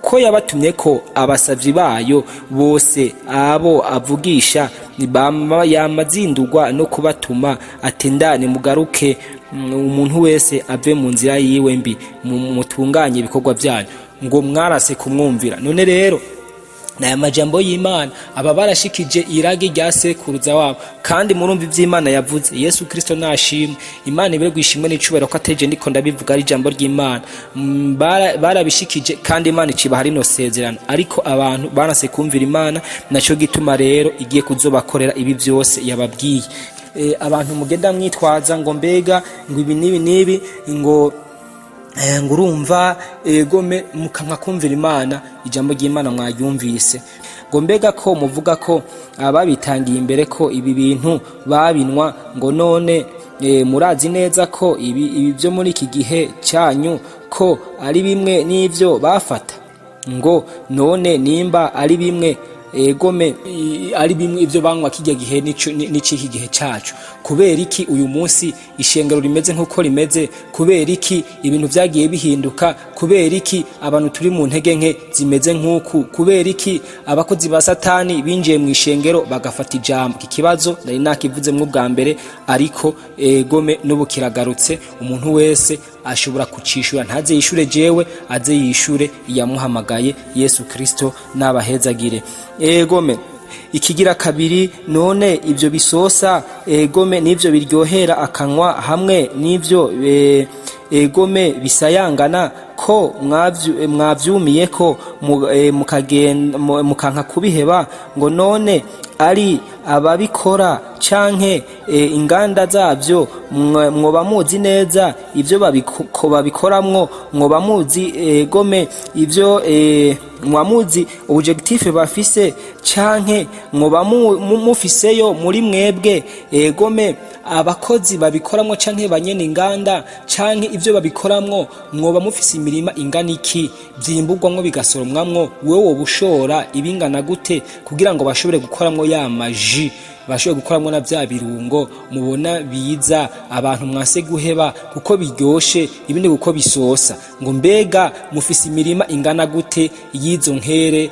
ko yabatumye ko abasavyi bayo bose abo avugisha yamazindurwa no kubatuma atendane mugaruke umuntu wese ave mu nzira yiwe mbi mutunganye ibikorwa byanyu ngo mwarase kumwumvira. None rero naya majambo y'Imana aba barashikije iragi rya sekuruza wabo kandi murumva ivy'Imana yavuze. Yesu Kristo nashimwe. Imana ibere gwishimwe n'icubero ko ateje ndiko ndabivuga ari jambo ry'Imana barabishikije kandi Imana iciba hari no sezerano, ariko abantu banase kumvira Imana naco gituma rero igiye kuzobakorera ibi byose yababwiye. Abantu mugenda mwitwaza ngo mbega ngo ibi nibi ngo ngurumva gome mukanka kumvira Imana ijambo ry'Imana mwayumvise ngo mbega ko muvuga ko ababitangiye imbere ko ibi bintu babinwa ngo none murazi neza ko ibi byo muri iki gihe cyanyu ko ari bimwe n'ivyo bafata ngo none nimba ari bimwe egome ari bimwe ivyo banywa kijya gihe n'iki gihe cyacu kubera iki uyu munsi ishengero rimeze nk'uko rimeze, kubera iki ibintu vyagiye bihinduka, kubera iki abantu turi mu ntege nke zimeze nk'uku, kubera iki abakozi ba Satani binjiye mu ishengero bagafata ijambo. Iki kibazo nari nakivuze mu bwa mbere, ariko gome n'ubu kiragarutse. Umuntu wese ashobora kucishura, ntaze yishure jewe, aze yishure iyamuhamagaye Yesu Kristo n'abahezagire. Gome ikigira kabiri, none ivyo bisosa gome n'ivyo biryohera akanwa hamwe n'ivyo gome bisayangana ko mwavyumiye ko mukanka kubiheba, ngo none ari ababikora canke inganda zavyo mwoba muzi neza ivyo babikoramwo, mwoba muzi gome ivyo mwamuzi objectif bafise canke mwoba mufiseyo muri mwebwe gome abakozi babikoramwo canke banyene inganda canke ivyo babikoramwo mwoba mufise imirima ingana iki, vyimburwamwo bigasoromwamwo, wewe wobushora ibingana gute kugira ngo bashobore gukoramwo ya maji, bashobore gukoramwo na vya birungo mubona biza abantu mwase guheba kuko biryoshe, ibindi kuko bisosa. Ngo mbega mufise imirima ingana gute yizo nkere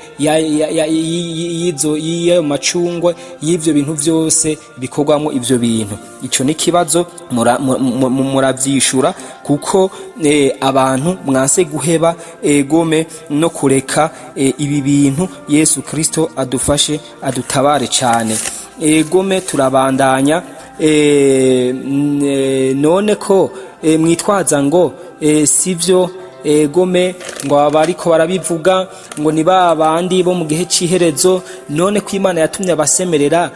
yizo macungwe y'ivyo bintu vyose bikorwamwo ivyo bintu? Ico ni kibazo muravyishura kuko abantu mwase guheba gome no kureka ibi bintu. Yesu Kristo adufashe adutabare cane. Gome turabandanya. None ko mwitwaza ngo sivyo gome ngo abariko barabivuga ngo ni babandi bo mu gihe ciherezo, none ko Imana yatumye abasemerera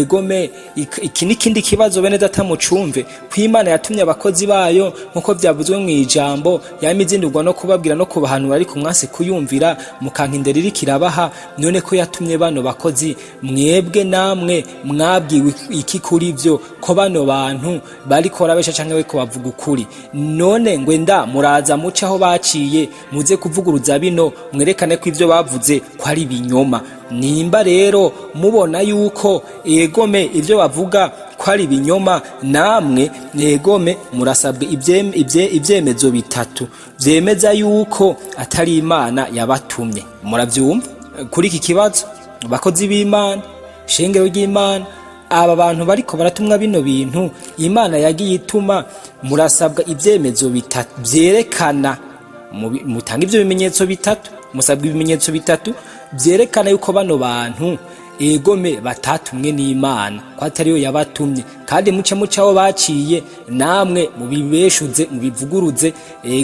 gome iki nikindi kibazo bene data mucumve, ko Imana yatumye abakozi bayo nkuko vyavuzwe mu ijambo yamizindurwa no kubabwira no kubahanura, ariko mwase kuyumvira mukankindera iri kirabaha. None ko yatumye bano bakozi, mwebwe namwe mwabwiwe iki kuri vyo ko bano bantu bariko barabesha canke we ko bavuga ukuri? None ngwenda muraza mucaho baciye muze kuvuguruza bino mwerekane ko ivyo bavuze ko ari binyoma. Nimba rero mubona yuko gome ivyo bavuga ko ari binyoma, namwe gome murasabwe ivyemezo bitatu vyemeza yuko atari Imana yabatumye. Muravyumva kuri iki kibazo? Abakozi b'Imana, shengero ry'Imana, aba bantu bariko baratumwa bino bintu Imana yagiye ituma, murasabwa ivyemezo bitatu vyerekana, mutanga ivyo bimenyetso bitatu, musabwa ibimenyetso bitatu vyerekana yuko bano bantu gome batatumwe n'Imana, ko atariyo yabatumye, kandi mucaho baciye namwe mubibeshuze mubivuguruze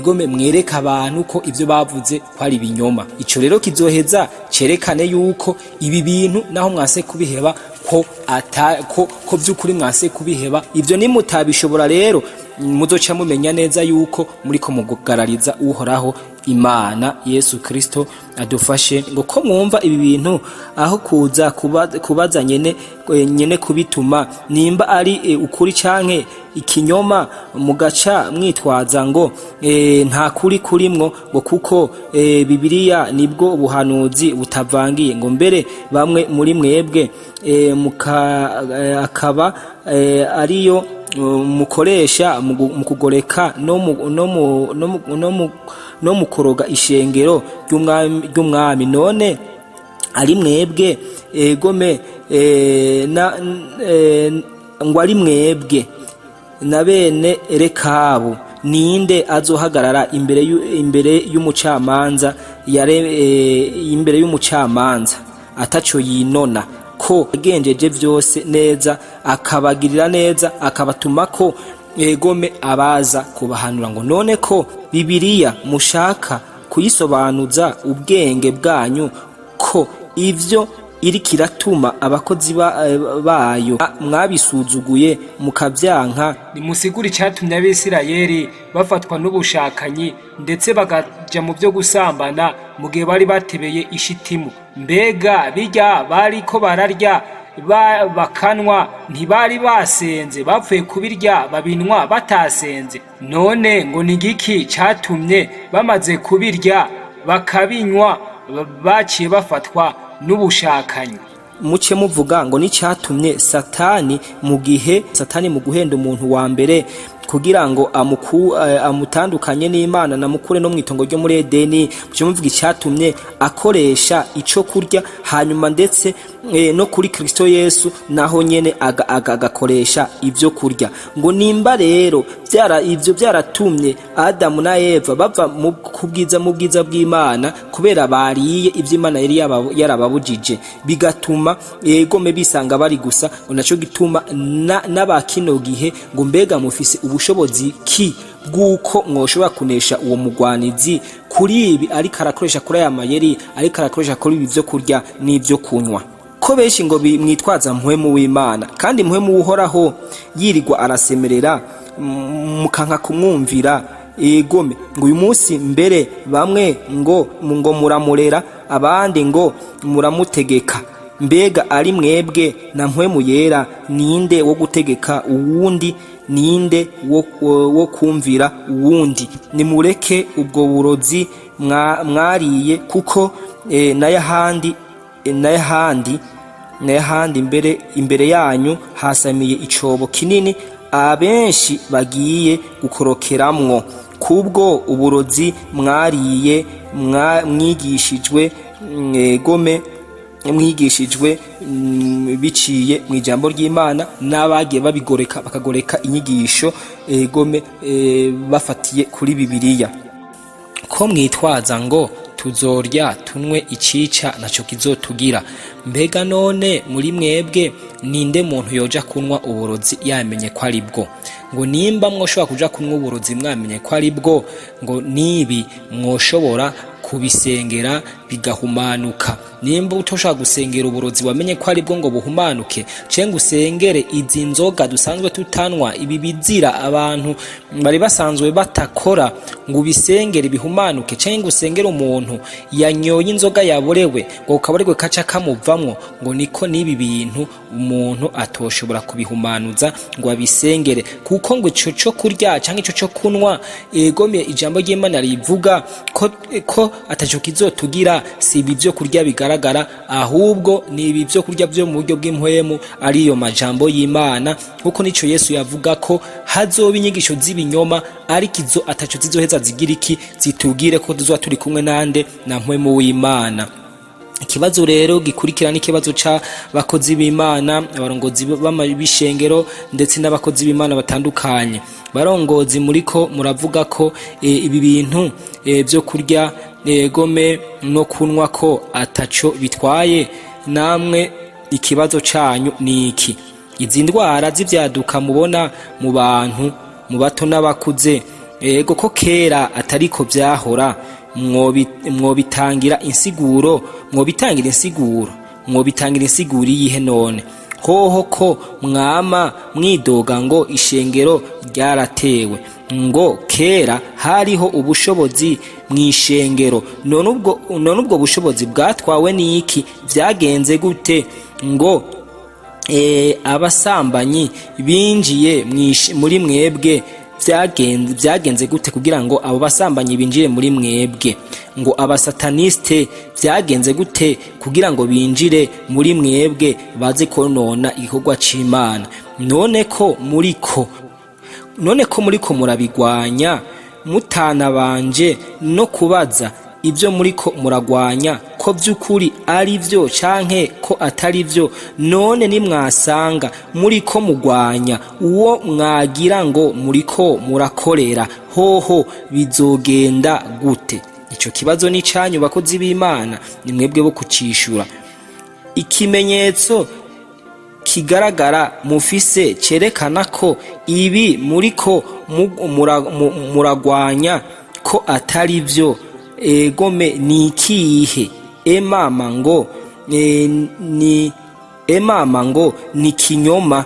gome mwereka abantu ko ivyo bavuze ko ari binyoma. Ico rero kizoheza cerekane yuko ibi bintu naho mwase kubiheba ko vy'ukuri mwase kubiheba. Ivyo ni mutabishobora rero muzoca mumenya neza yuko muriko mugarariza uhoraho Imana. Yesu Kristo adufashe. Ngo ko mwumva ibi bintu aho kuza kubaza nyene kubituma nimba ari ukuri canke ikinyoma, mugaca mwitwaza ngo nta kuri kurimwo, ngo kuko Bibiliya nibwo ubuhanuzi butavangiye, ngo mbere bamwe muri mwebwe akaba ariyo mukoresha mu kugoreka no mukoroga ishengero ry'umwami. None ari mwebwe gome ngo ari mwebwe na bene Rekabu, ninde azohagarara imbere y'umucamanza imbere y'umucamanza ataco yinona, ko agenjeje vyose neza akabagirira neza akabatuma ko gome abaza kubahanura? Ngo none ko Bibiliya mushaka kuyisobanuza ubwenge bwanyu, ko ivyo iri kiratuma abakozi bayo mwabisuzuguye mukavyanka, nimusigura icatumye Abisirayeli bafatwa n'ubushakanyi ndetse bagaja mu byo gusambana mu gihe bari batebeye ishitimu. Mbega birya bariko bararya bakanwa ntibari basenze, bapfuye kubirya babinwa batasenze? None ngo ni giki catumye bamaze kubirya bakabinywa baciye bafatwa n'ubushakanyi? muce muvuga ngo n'icyatumye Satani mu guhenda umuntu wa mbere kugira ngo amutandukanye n'Imana namukure no mwitongo ryo muri Edeni, muce muvuga icyatumye akoresha ico kurya, hanyuma ndetse no kuri Kristo Yesu naho nyene agakoresha ivyo kurya. Ngo nimba rero ivyo byaratumye Adamu na Eva bava mu bwiza bw'Imana kubera bariye ivy'Imana yari yarababujije, bigatuma egome bisanga bari gusa, ngo naco gituma n'abakino gihe ngo mbega mufise ubushobozi ki bw'uko mwoshobora kunesha uwo mugwanizi kuri ibi ariko arakoresha kuri aya mayeri, ariko arakoresha kuri ibi vyo kurya n'ivyo kunywa. Ko benshi ngo mwitwaza mpwemu w'Imana, kandi mpwemu uhoraho yirirwa arasemerera mukanka kumwumvira. Egome ngo uyu munsi mbere bamwe ngo muramurera, abandi ngo muramutegeka. Mbega ari mwebwe na mpwemu yera, ninde wo gutegeka uwundi, ninde wo kumvira uwundi? Nimureke ubwo burozi mwariye, kuko n'ayahandi imbere yanyu hasamiye icobo kinini abenshi bagiye gukorokeramwo. Kubwo uburozi mwariye mwigishijwe biciye mu ijambo ry'Imana, n'abagiye bakagoreka inyigisho bafatiye kuri Bibiliya. Ko mwitwaza ngo tuzorya tunwe icica naco kizotugira. Mbega none muri mwebwe ninde muntu yoja kunwa uburozi yamenye ko ari bwo? Ngo nimba mwoshobora kuja kunwa uburozi mwamenye ko ari bwo, ngo nibi mwoshobora kubisengera bigahumanuka. Nimba utoshaka gusengera uburozi wamenye ko ari bwo ngo buhumanuke, cenga usengere izi nzoga dusanzwe tutanwa, ibi bizira abantu bari basanzwe batakora, ngo ubisengere bihumanuke. Cenga usengere umuntu yanyoye inzoga yaborewe ngo kaboregwe kaca kamuvamwo, ngo niko nibi bintu umuntu atoshobora kubihumanuza ngo abisengere, kuko ngo ico cyo kurya canke ico cyo kunwa egomye ijambo ry'Imana rivuga ko ataco kizotugira. Si ibi byo kurya bigaragara, ahubwo ni ibi byo kurya byo mu buryo bw'impwemu, ariyo majambo y'Imana, kuko nico Yesu yavuga ko hazoba inyigisho z'ibinyoma, ariko izo ataco zizoheza zigira iki zitugire ko tuzoba turi kumwe nande na mpwemu w'Imana. Ikibazo rero gikurikira n'ikibazo ca bakozi b'Imana, abarongozi b'ishengero ndetse n'abakozi b'Imana batandukanye. Barongozi muriko muravuga ko ibi bintu byo kurya gome no kunwa ko ataco bitwaye, namwe ikibazo canyu ni iki? Izi ndwara z'ivyaduka mubona mu bantu, mu bato n'abakuze, ego ko kera atariko vyahora, mwobitangira insiguro iyihe none? Hoho ko mwama mwidoga ngo ishengero ryaratewe, ngo kera hariho ubushobozi mw'ishengero, none ubwo bushobozi bwatwawe n'iki? Vyagenze gute ngo abasambanyi binjiye muri mwebwe? Vyagenze gute kugira ngo abo basambanyi binjire muri mwebwe? Ngo abasataniste vyagenze gute kugira ngo binjire muri mwebwe baze konona igikorwa c'Imana? None ko muriko murabigwanya mutana banje no kubaza ibyo muriko muragwanya ko by'ukuri ari byo canke ko atari byo. None nimwasanga muriko mugwanya uwo mwagira ngo muriko murakorera, hoho bizogenda gute? Ico kibazo ni canyu bakozi b'Imana, ni mwebwe bo kucishura. Ikimenyetso kigaragara mufise cerekana ko ibi muriko muragwanya ko atari byo egome ni ikihe? Emama ngo ni kinyoma.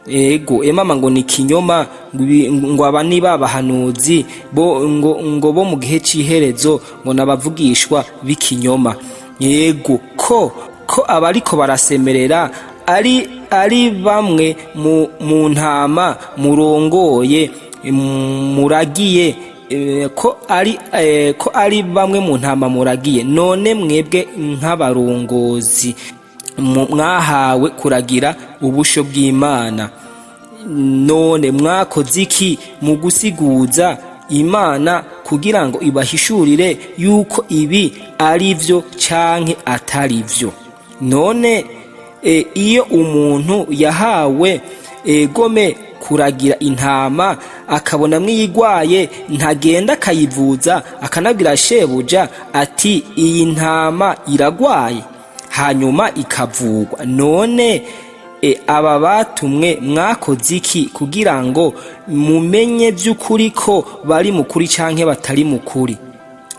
Ego emama ngo ni kinyoma, ngo aba ni babahanuzi ngo bo mu gihe c'iherezo ngo nabavugishwa b'ikinyoma. Yego ko abariko barasemerera ari bamwe mu ntama murongoye muragiye, ko ari bamwe mu ntama muragiye. None mwebwe nk'abarongozi mwahawe kuragira ubusho bw'Imana. None mwakoze iki mu gusiguza Imana kugira ngo ibahishurire yuko ibi ari byo canke atari byo? None iyo umuntu yahawe gome kuragira intama akabona mwiyigwaye, ntagenda akayivuza akanabwira shebuja ati iyi ntama iragwaye, hanyuma ikavugwa? None aba batumwe mwakoze iki kugira ngo mumenye by'ukuri ko bari mukuri canke batari mukuri?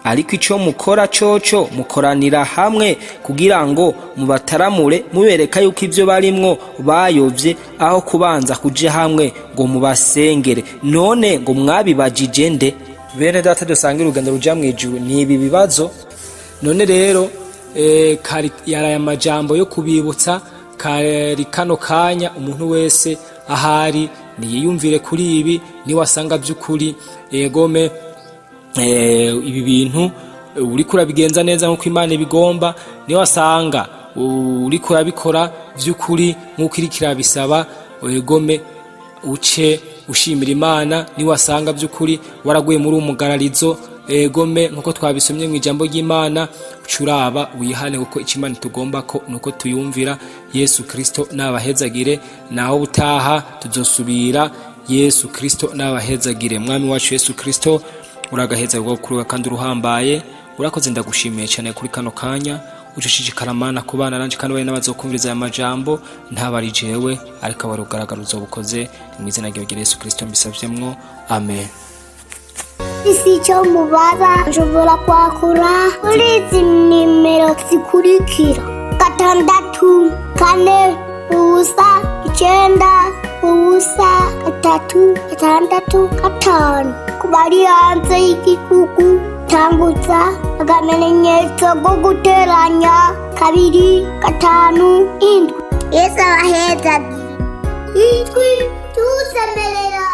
Ariko ico mukora coco mukoranira hamwe kugira ngo mubataramure, mubereka yuko ivyo barimwo bayovye, aho kubanza kuja hamwe ngo mubasengere. None ngo mwabibajije nde? Bene data dusangira urugendo ruja mwijuru ni ibi bibazo. None rero yaraye amajambo yo kubibutsa, kari kano kanya umuntu wese ahari niyiyumvire kuri ibi, niwasanga by'ukuri egome ibi bintu uriko urabigenza neza nkuko Imana ibigomba, niwasanga uriko urabikora by'ukuri nkuko irikira bisaba, egome uce ushimira Imana. Niwasanga by'ukuri waraguye muri umugararizo, egome nkuko twabisomye mu ijambo ry'Imana, ucuraba wihane kuko Imana tugomba ko nuko tuyumvira. Yesu Kristo nabahezagire, naho butaha tuzosubira. Yesu Kristo nabahezagire. Mwami wacu Yesu Kristo, uragaheza bwo kuruga kandi uruhambaye, urakoze ndagushimiye cyane kuri kano kanya ucishishikara Mana kubana nanje kandi bari n'abazokumviriza aya majambo, ntabari jewe ariko barugaragara uzobukoze mu izina rya Yesu Kristo mbisavyemwo, amen. Isi cyo mubaza nshobora kwakura kuri izi nimero zikurikira: 6 4 ubusa 9 ubusa 3 6 5. Kubari hanze y'igikugu tambutsa agamenyetso go guteranya 2 5 7. Yesu aheza itwi tusemerera.